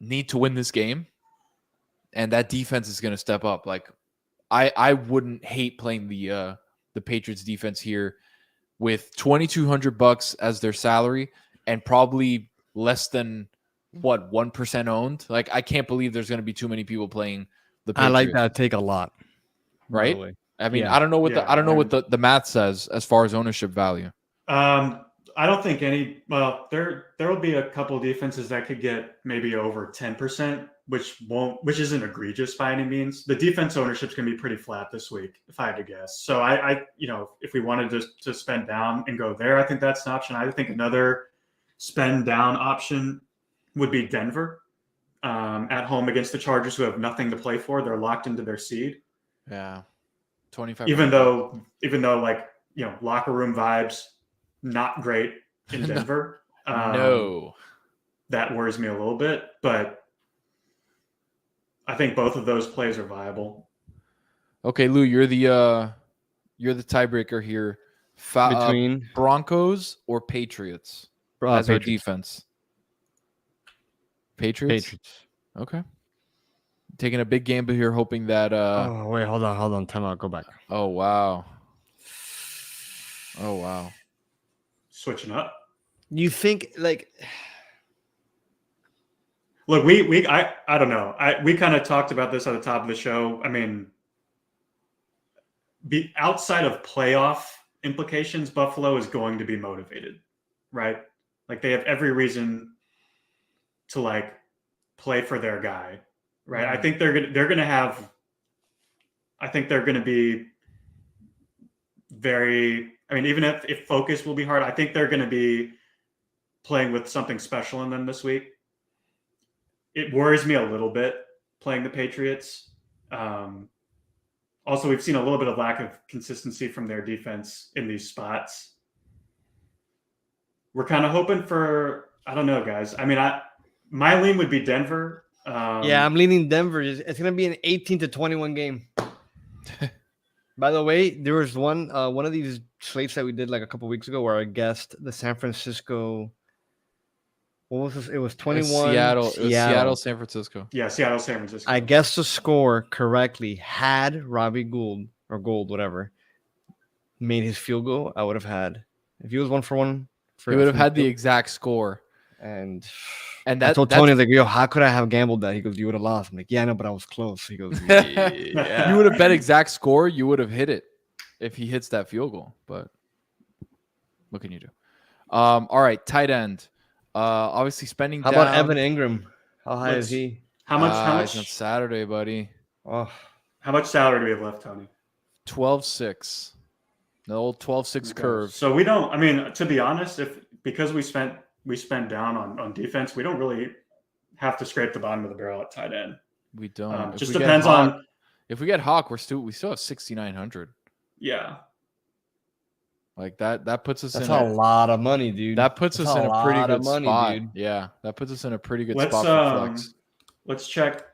need to win this game, and that defense is going to step up. I wouldn't hate playing the Patriots defense here with $2,200 as their salary and probably less than what, 1% owned? Like, I can't believe there's going to be too many people playing the Patriots. I like that take a lot. Right? I mean, Yeah. I don't know what the math says as far as ownership value. I don't think any. Well, there will be a couple of defenses that could get maybe over 10%, which isn't egregious by any means. The defense ownership's going to be pretty flat this week, if I had to guess. So I if we wanted to spend down and go there, I think that's an option. I think another spend down option would be Denver at home against the Chargers, who have nothing to play for. They're locked into their seed. Yeah, 25. Even though like locker room vibes. Not great in Denver. No. That worries me a little bit, but I think both of those plays are viable. Okay, Lou, you're the tiebreaker here. Between Broncos or Patriots as our defense? Patriots. Okay. Taking a big gamble here, hoping that oh wait, hold on. Time out. Go back. Oh wow. Switching up. You think like look, I don't know. We kind of talked about this at the top of the show. I mean, outside of playoff implications, Buffalo is going to be motivated, right? Like they have every reason to like play for their guy, right? Mm-hmm. I think they're going to be very. I mean, even if focus will be hard, I think they're going to be playing with something special in them this week. It worries me a little bit playing the Patriots. Also, we've seen a little bit of lack of consistency from their defense in these spots. We're kind of hoping for, I don't know, guys. I mean, my lean would be Denver. Yeah, I'm leaning Denver. It's going to be an 18-21 game. By the way, there was one of these slates that we did like a couple weeks ago where I guessed the San Francisco. What was this? It was 21. Seattle. It was Seattle, San Francisco. Yeah, Seattle, San Francisco. I guessed the score correctly. Had Robbie Gould or Gold, whatever, made his field goal, I would have had. If he was 1-for-1, he would have had the exact score. And that, I told Tony, like, yo, how could I have gambled that? He goes, you would have lost. I'm like, yeah, I know, but I was close. He goes, yeah. You would have bet exact score. You would have hit it if he hits that field goal. But what can you do? All right, tight end. Obviously spending down. How about Evan Ingram? How high is he? How much? He's on Saturday, buddy. Oh, how much salary do we have left, Tony? 12.6. The old 12.6 curve. So we don't. I mean, to be honest, because we spent down on defense, we don't really have to scrape the bottom of the barrel at tight end. We don't. Just depends on if we get Hawk. We still have 6,900. Yeah, like that puts us. That's a lot of money, dude. That puts us in a pretty good spot. Dude. Yeah, that puts us in a pretty good spot for flex. Let's check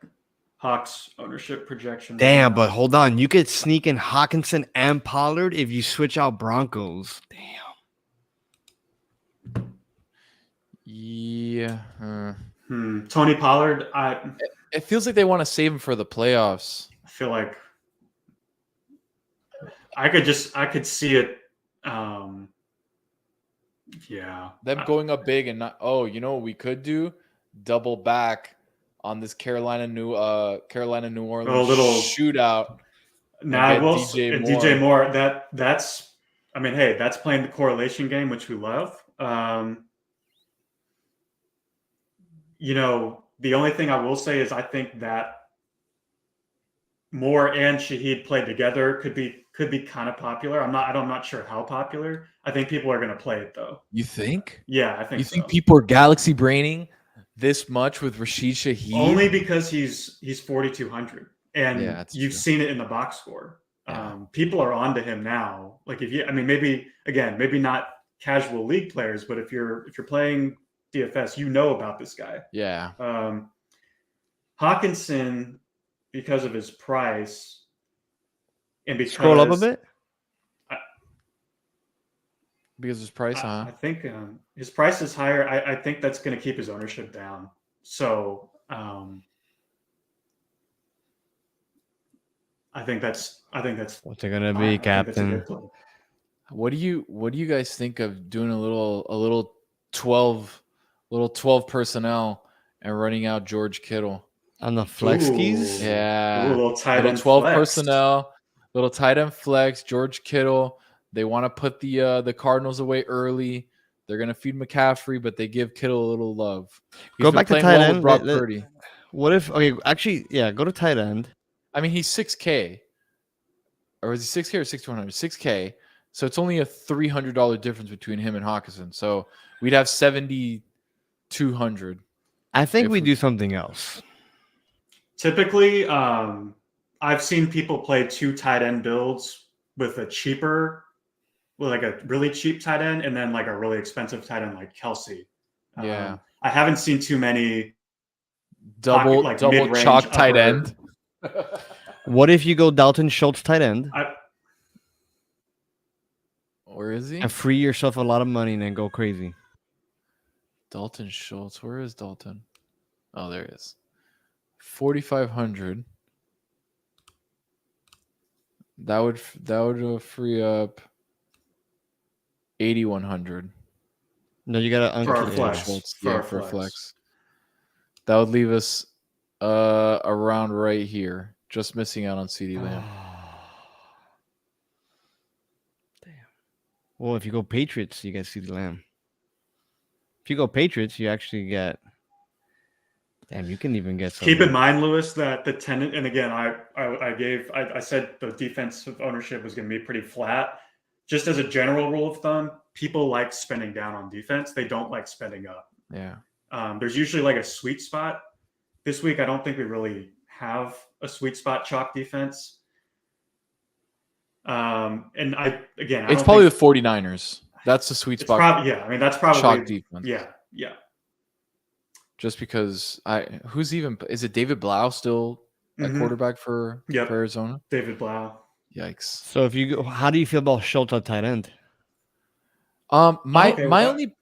Hawks ownership projection. Damn, but hold on. You could sneak in Hawkinson and Pollard if you switch out Broncos. Damn. Yeah. Tony Pollard. It feels like they want to save him for the playoffs. I feel like I could see it. Yeah. Them going up big and not. Oh, you know what we could do? Double back on this Carolina New Orleans little shootout. Nah, DJ Moore. That's. I mean, hey, that's playing the correlation game, which we love. The only thing I will say is I think that Moore and Shaheed played together could be kind of popular. I'm not sure how popular. I think people are going to play it though. You think? Yeah, I think. You think people are galaxy braining this much with Rashid Shaheed? Only because he's 4,200, and you've seen it in the box score. Yeah. People are onto him now. Like maybe not casual league players, but if you're playing DFS, you know about this guy. Yeah. Hawkinson, because of his price, and because scroll up a bit. Because his price, I think his price is higher. I think that's going to keep his ownership down. So I think that's what's it gonna be, Captain? What do you guys think of doing a little 12 personnel and running out George Kittle on the flex keys. Yeah, little tight end 12 flex. personnel, little tight end flex. George Kittle. They want to put the Cardinals away early. They're gonna feed McCaffrey, but they give Kittle a little love. Go back to tight end. Brock Purdy. What if? Okay, actually, yeah. Go to tight end. I mean, he's 6K, or is he 6K or 6,200? 6K. So it's only a $300 difference between him and Hawkinson. So we'd have 7,200. I think we do something else. Typically, I've seen people play 2 tight end builds with like a really cheap tight end and then like a really expensive tight end like Kelsey. Yeah. I haven't seen too many double chalk tight end. What if you go Dalton Schultz tight end? Where is he? And free yourself a lot of money and then go crazy. Dalton Schultz. Where is Dalton? Oh, there he is. 4,500. That would free up 8,100. No, you gotta for our flex. For a flex. That would leave us around right here, just missing out on CeeDee Lamb. Damn. Well, if you go Patriots, you get CeeDee Lamb. If you go Patriots, you actually get. Damn, you can even get. Keep in mind, Lewis, that the tenant, and again, I said the defensive ownership was going to be pretty flat. Just as a general rule of thumb, people like spending down on defense. They don't like spending up. Yeah. There's usually like a sweet spot. This week, I don't think we really have a sweet spot chalk defense. And it's probably the 49ers. That's the sweet spot. That's probably chalk defense. Yeah. Just because is it David Blau still a quarterback for Arizona? David Blau. Yikes. So if you go, how do you feel about Schultz at tight end? My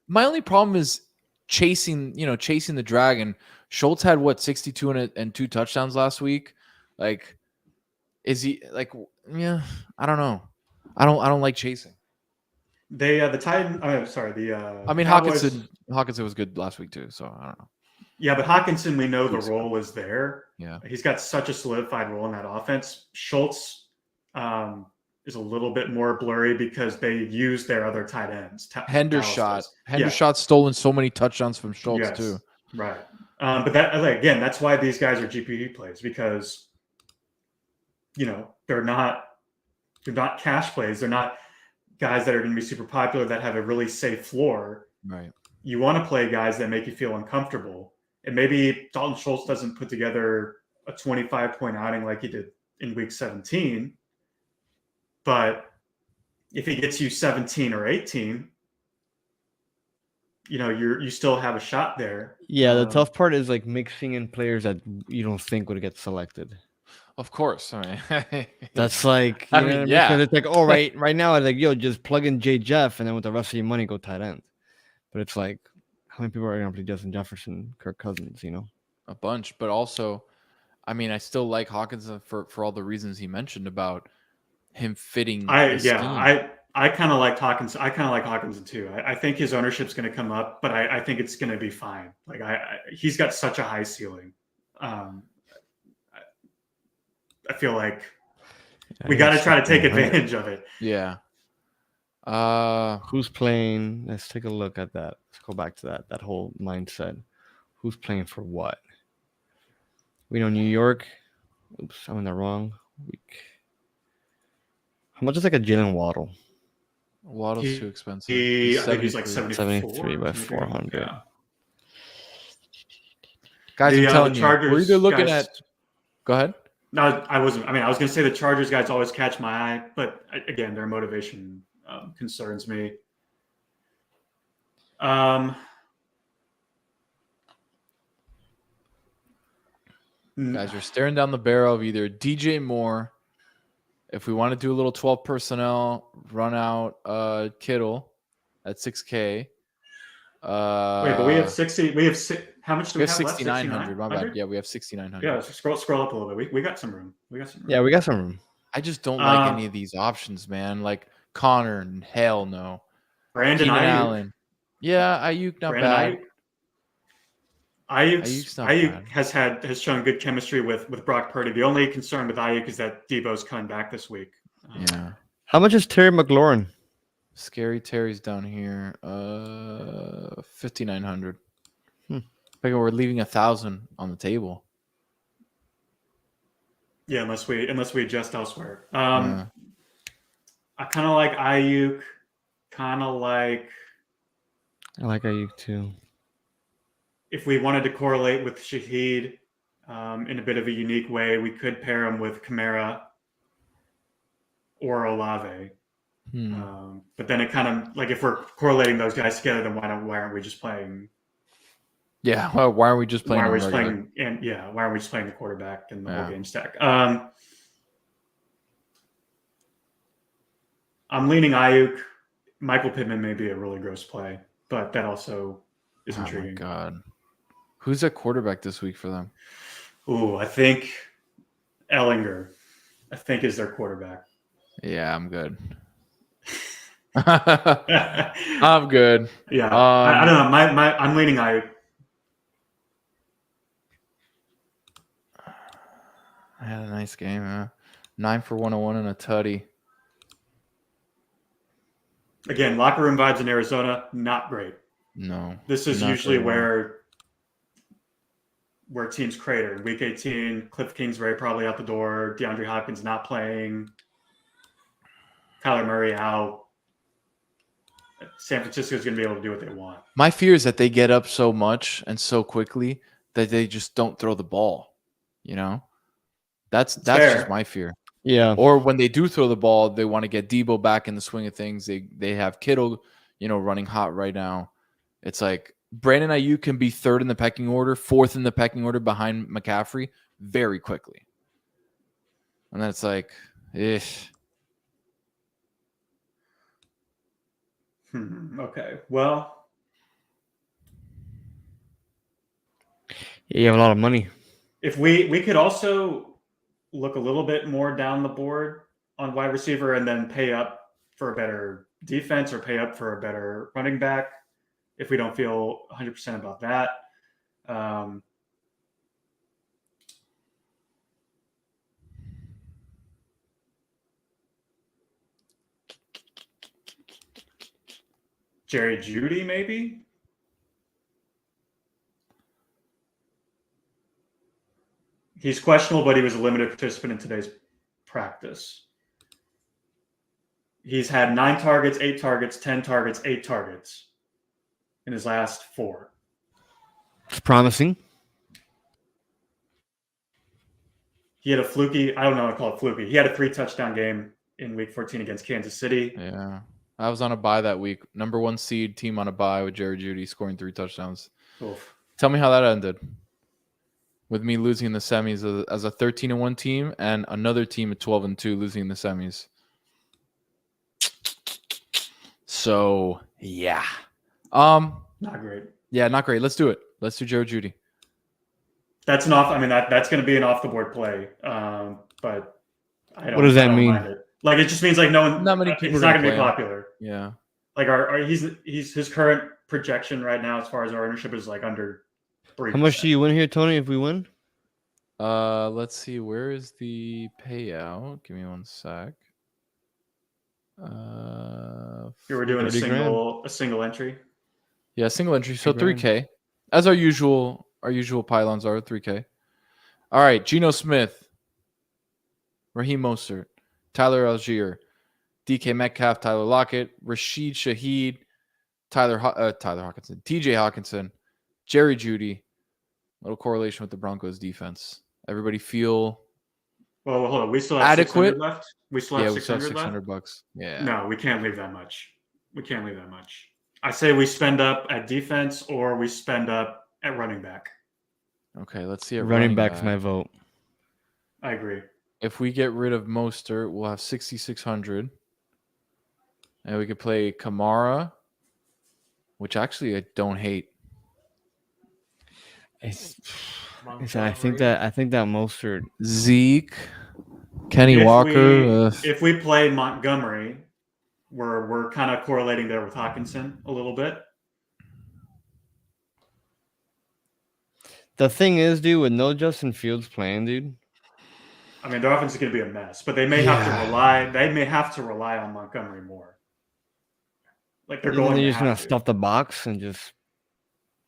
only problem is chasing the dragon. Schultz had 62 and 2 touchdowns last week. Like, is he like? Yeah, I don't know. I don't like chasing. The Titan. I mean, Cowboys, Hawkinson was good last week too. So I don't know. Yeah, but Hawkinson, we know the role was there. Yeah, he's got such a solidified role in that offense. Schultz is a little bit more blurry because they use their other tight ends. Hendershot's stolen so many touchdowns from Schultz too. Right. But that's why these guys are GPP plays, because they're not cash plays. They're not guys that are going to be super popular that have a really safe floor. Right. You want to play guys that make you feel uncomfortable. And maybe Dalton Schultz doesn't put together a 25-point outing like he did in week 17. But if he gets you 17 or 18, you still have a shot there. Yeah, the tough part is like mixing in players that you don't think would get selected. Of course, I mean, that's like it's like, oh, right now it's like, yo, just plug in J. Jeff, and then with the rest of your money go tight end. But it's like, how many people are going to play Justin Jefferson, Kirk Cousins? A bunch, but also, I mean, I still like Hawkinson for all the reasons he mentioned about him fitting. I kind of like Hawkinson. I kind of like Hawkinson too. I think his ownership's going to come up, but I think it's going to be fine. Like he's got such a high ceiling. I feel like we got to try to take advantage of it. Yeah. Who's playing? Let's take a look at that. Let's go back to that whole mindset. Who's playing for what? We know New York. Oops, I'm in the wrong week. How much is like a Jalen Waddle? Waddle's too expensive. I think he's like 73 by 400. Yeah. Guys, I'm telling you, we're either looking at. Go ahead. No, I wasn't. I mean, I was going to say the Chargers guys always catch my eye, but again, their motivation concerns me. Guys, you're staring down the barrel of either DJ Moore, if we want to do a little 12 personnel, run out Kittle at 6K. Wait, but we have 60. We have how much do we have? 6,900. My bad. Yeah, we have 6,900. Yeah, scroll up a little bit. We got some room. Yeah, we got some room. I just don't like any of these options, man. Like Connor, hell no. Brandon Ayuk. Allen. Yeah, Ayuk not bad. Ayuk has shown good chemistry with Brock Purdy. The only concern with Ayuk is that Debo's coming back this week. Yeah. How much is Terry McLaurin? Scary Terry's down here. 5,900. Like we're leaving 1,000 on the table. Yeah, unless we adjust elsewhere. I kind of like Ayuk. I like Ayuk too. If we wanted to correlate with Shaheed in a bit of a unique way, we could pair him with Kamara or Olave. But then it kind of like if we're correlating those guys together, then why aren't we just playing? Yeah, well, why aren't we just playing? Why aren't we just playing the quarterback and the whole game stack? I'm leaning Ayuk. Michael Pittman may be a really gross play, but that also is intriguing. Oh my God, who's at quarterback this week for them? Ooh, I think Ellinger. is their quarterback. Yeah, I'm good. I'm good. Yeah, I don't know. I'm leaning Ayuk. I had a nice game. 9 for 101 and a tutty. Again, locker room vibes in Arizona, not great. No. This is usually where teams crater. In Week 18, Cliff Kingsbury probably out the door. DeAndre Hopkins not playing. Kyler Murray out. San Francisco's going to be able to do what they want. My fear is that they get up so much and so quickly that they just don't throw the ball. You know? That's just my fear. Yeah. Or when they do throw the ball, they want to get Debo back in the swing of things. They have Kittle, running hot right now. It's like Brandon Ayuk can be third in the pecking order, fourth in the pecking order behind McCaffrey very quickly. And then it's like, Okay. Well, you have a lot of money. If we could also look a little bit more down the board on wide receiver and then pay up for a better defense or pay up for a better running back if we don't feel 100% about that. Jerry Jeudy, maybe? He's questionable, but he was a limited participant in today's practice. He's had 9 targets, 8 targets, 10 targets, 8 targets in his last 4. It's promising. He had a fluky, I don't know how to call it fluky. He had a 3-touchdown game in Week 14 against Kansas City. Yeah. I was on a bye that week. Number 1 seed team on a bye with Jerry Jeudy scoring 3 touchdowns. Oof. Tell me how that ended. With me losing in the semis as a 13-1 team and another team at 12-2 losing in the semis. So, yeah. Not great. Yeah, not great. Let's do it. Let's do Jerry Jeudy. That's that's going to be an off the board play. But I don't. What does that mean? Mind it. Like it just means like no one. Not many people. It's not going to be popular. Yeah. Like he's his current projection right now as far as our ownership is like under 3%. How much do you win here, Tony? If we win? Let's see. Where is the payout? Give me one sec. You were doing a single entry. Yeah, single entry. So 3K, as our usual pylons are 3K. All right, Geno Smith, Raheem Mostert, Tyler Algier, DK Metcalf, Tyler Lockett, Rashid Shaheed, Tyler Hawkinson, TJ Hawkinson, Jerry Jeudy. Little correlation with the Broncos defense. Everybody feel well, hold on. We still have adequate 600 left. We still have 600 $600 left? Yeah. No, we can't leave that much. I say we spend up at defense or we spend up at running back. Okay, let's see. Running back's my vote. I agree. If we get rid of Mostert, we'll have 6,600. And we could play Kamara, which actually I don't hate. I think that Mostert, Zeke, Kenny Walker. If we play Montgomery, we're kind of correlating there with Hawkinson a little bit. The thing is, dude, with no Justin Fields playing, dude. I mean, their offense is going to be a mess, but they may have to rely. They may have to rely on Montgomery more. Like they're going. They're to just have gonna to. stuff the box and just.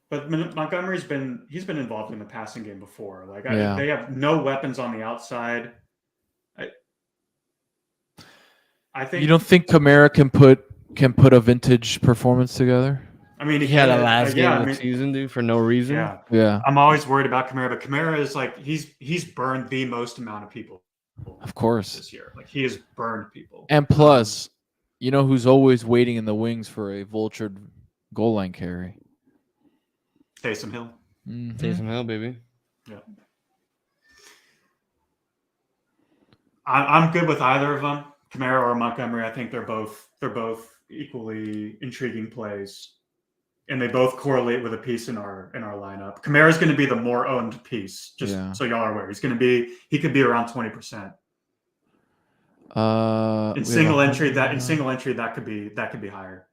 But Montgomery's been involved in the passing game before. Like Yeah. they have no weapons on the outside. I think You don't think Kamara can put a vintage performance together? I mean, He had a last game yeah, of the season, dude, for no reason. Yeah, Yeah. I'm always worried about Kamara, but Kamara is like he's burned the most amount of people. Of course. This year, like he has burned people. And plus, you know who's always waiting in the wings for a vultured goal line carry? Taysom Hill. Mhm. Taysom Hill, baby. Yeah. I'm good with either of them, Kamara or Montgomery. I think they're both equally intriguing plays, and they both correlate with a piece in our lineup. Kamara is going to be the more owned piece, just so y'all are aware. He could be around 20%. In single entry that could be higher.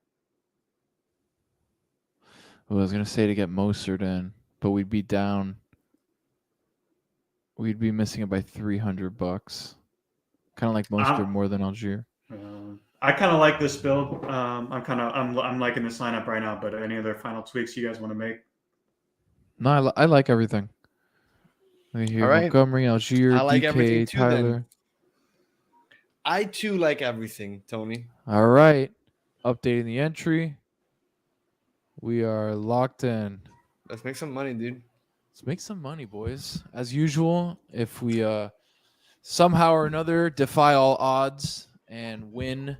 Well, I was gonna say to get Mostert in, but we'd be down. We'd be missing it by $300. Kind of like Mostert more than Algier. I kind of like this build. I'm liking this lineup right now. But any other final tweaks you guys want to make? No, I like everything. All right. Montgomery, Algier, I like DK, everything too, Tyler. then. I too like everything, Tony. All right, updating the entry. We are locked in. Let's make some money, dude. Let's make some money, boys. As usual, if we somehow or another defy all odds and win,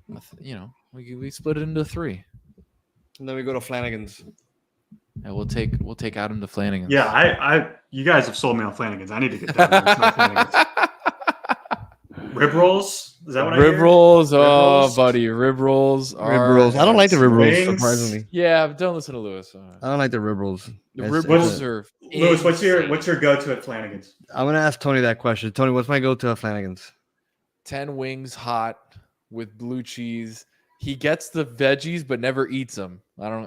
we split it into 3. And then we go to Flanagan's. And we'll take Adam to Flanagan's. Yeah, you guys have sold me on Flanagan's. I need to get down there. Flanagan's. Rib rolls? Is that what I hear? Rib rolls? Oh, buddy, rib rolls. Rib rolls. I don't like the rib rolls, surprisingly. Yeah, but don't listen to Lewis. I don't like the rib rolls. The rib rolls are. Lewis, what's your go-to at Flanagan's? I'm gonna ask Tony that question. Tony, what's my go-to at Flanagan's? 10 wings hot with blue cheese. He gets the veggies but never eats them. I don't.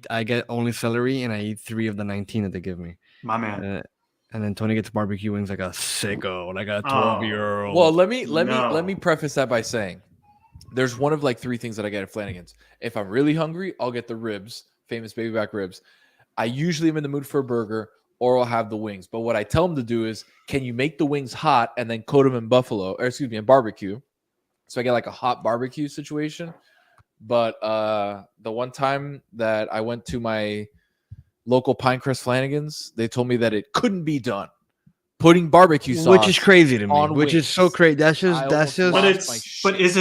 I get only celery and I eat 3 of the 19 that they give me. My man. And then Tony gets barbecue wings like a sicko, like a 12-year-old. Well, let me preface that by saying there's one of like 3 things that I get at Flanagan's. If I'm really hungry, I'll get the ribs, famous baby back ribs. I usually am in the mood for a burger, or I'll have the wings. But what I tell them to do is, can you make the wings hot and then coat them in in barbecue? So I get like a hot barbecue situation. But the one time that I went to my local Pinecrest Flanagan's, they told me that it couldn't be done. Putting barbecue sauce, which is crazy to me. Which wings. is so crazy. That's just. But is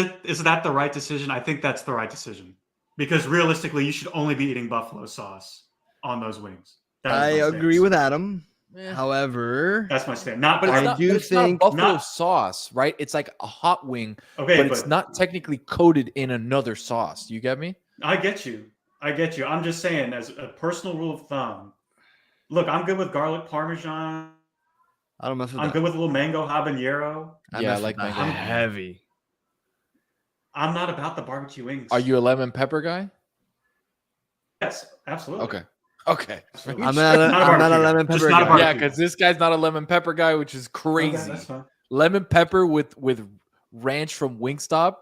that the right decision? I think that's the right decision, because realistically, you should only be eating buffalo sauce on those wings. I agree with Adam. However, that's my stand. Not buffalo sauce, right? It's like a hot wing, but it's not technically coated in another sauce. You get me? I get you. I'm just saying, as a personal rule of thumb, look, I'm good with garlic parmesan. I don't mess with I'm good with a little mango habanero. I like mango. I'm heavy. I'm not about the barbecue wings. Are you a lemon pepper guy? Yes, absolutely. Okay. I'm not a lemon pepper guy. Yeah, because this guy's not a lemon pepper guy, which is crazy. Okay, that's fine. Lemon pepper with ranch from Wingstop.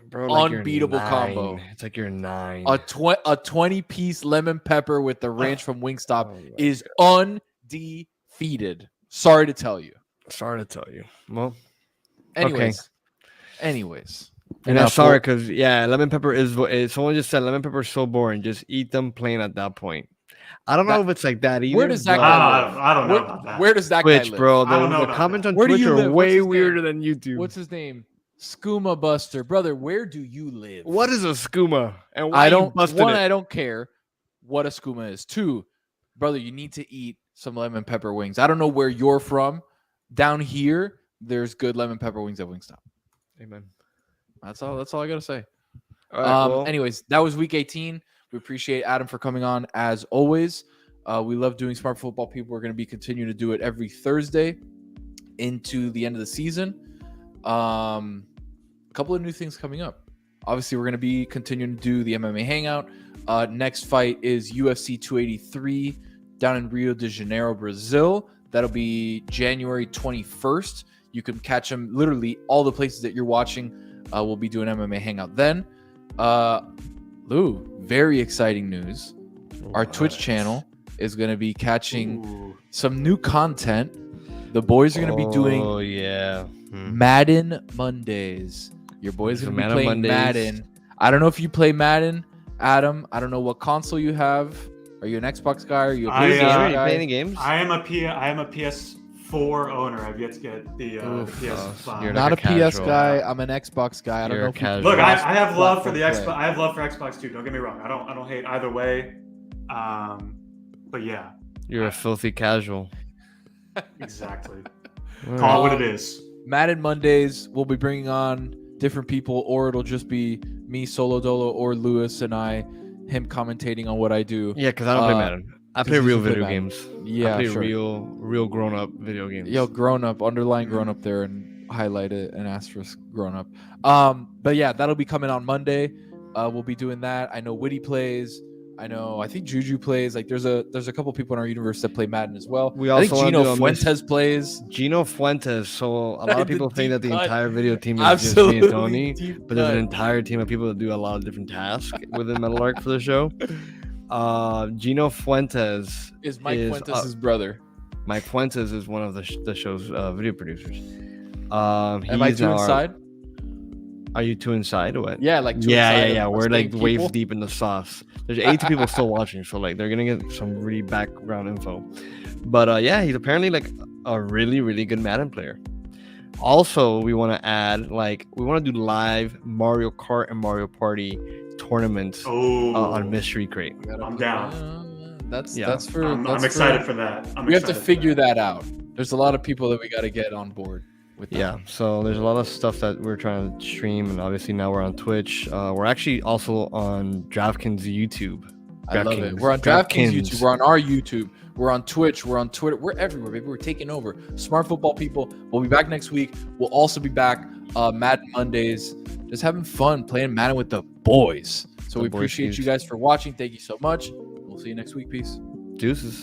Bro, like unbeatable combo. It's like you're 9. A 20-piece lemon pepper with the ranch from Wingstop is undefeated. Sorry to tell you. Well, anyways. And I'm sorry because lemon pepper is. Someone just said lemon pepper is so boring. Just eat them plain at that point. I don't know if it's like that either. Where does that guy live? I don't know about that. Where does that guy live? Bro, the comments on Twitch are way weirder than YouTube. What's his name? Skooma Buster. Brother, where do you live? What is a skooma? And why I don't care what a skooma is. 2, brother, you need to eat some lemon pepper wings. I don't know where you're from. Down here, there's good lemon pepper wings at Wingstop. Amen. That's all I gotta say. All right, anyways, that was week 18. We appreciate Adam for coming on as always. We love doing Smart Football People. We're going to be continuing to do it every Thursday into the end of the season. A couple of new things coming up. Obviously, we're going to be continuing to do the MMA Hangout. Next fight is UFC 283 down in Rio de Janeiro, Brazil. That'll be January 21st. You can catch them literally all the places that you're watching. We'll be doing MMA Hangout then. Lou, very exciting news. Our Twitch channel is going to be catching some new content. The boys are going to be doing Madden Mondays. Your boys are going to be playing Madden. I don't know if you play Madden, Adam. I don't know what console you have. Are you an Xbox guy? Are you a PlayStation guy? Play any games? I am a PS4 owner. I've yet to get the PS5. You're Not like a PS casual. guy. I'm an Xbox guy. I don't know if you Look, I have love for the Xbox. I have love for Xbox too. Don't get me wrong. I don't hate either way. But yeah, You're a filthy casual. exactly. Call it what it is. Madden Mondays, we'll be bringing on different people, or it'll just be me, Solo Dolo, or Lewis and him commentating on what I do. Yeah, because I don't play Madden. I play real video Madden. games. Yeah, I play real grown-up video games. Yo, grown up, underline grown up there and highlight it and asterisk grown up. But yeah, that'll be coming on Monday. We'll be doing that. I know Witty plays. I think Juju plays. Like there's a couple people in our universe that play Madden as well. I think Gino Fuentes plays. Gino Fuentes. So a lot of people think that the entire video team is Absolutely just me and Tony, but there's an cut. entire team of people that do a lot of different tasks within Metal Arc for the show. Gino Fuentes Is Mike Fuentes' brother? Mike Fuentes is one of the show's video producers. Am I too inside? Are you too inside or what? Yeah, like too inside. Yeah. We're like waist deep in the sauce. There's 80 people still watching, so like they're gonna get some really background info. But yeah, he's apparently like a really, really good Madden player. Also, we want to add we want to do live Mario Kart and Mario Party tournaments on Mystery Crate. I'm down. That's for. I'm excited for that. We have to figure that out. There's a lot of people that we got to get on board with that. Yeah, so there's a lot of stuff that we're trying to stream, and obviously now we're on Twitch. We're actually also on Draftkings YouTube. I love it. We're on Draftkings YouTube. We're on our YouTube. We're on Twitch. We're on Twitter. We're everywhere, baby. We're taking over. Smart football people. We'll be back next week. We'll also be back Madden Mondays. Just having fun playing Madden with the boys. So we appreciate you guys for watching. Thank you so much. We'll see you next week. Peace. Deuces.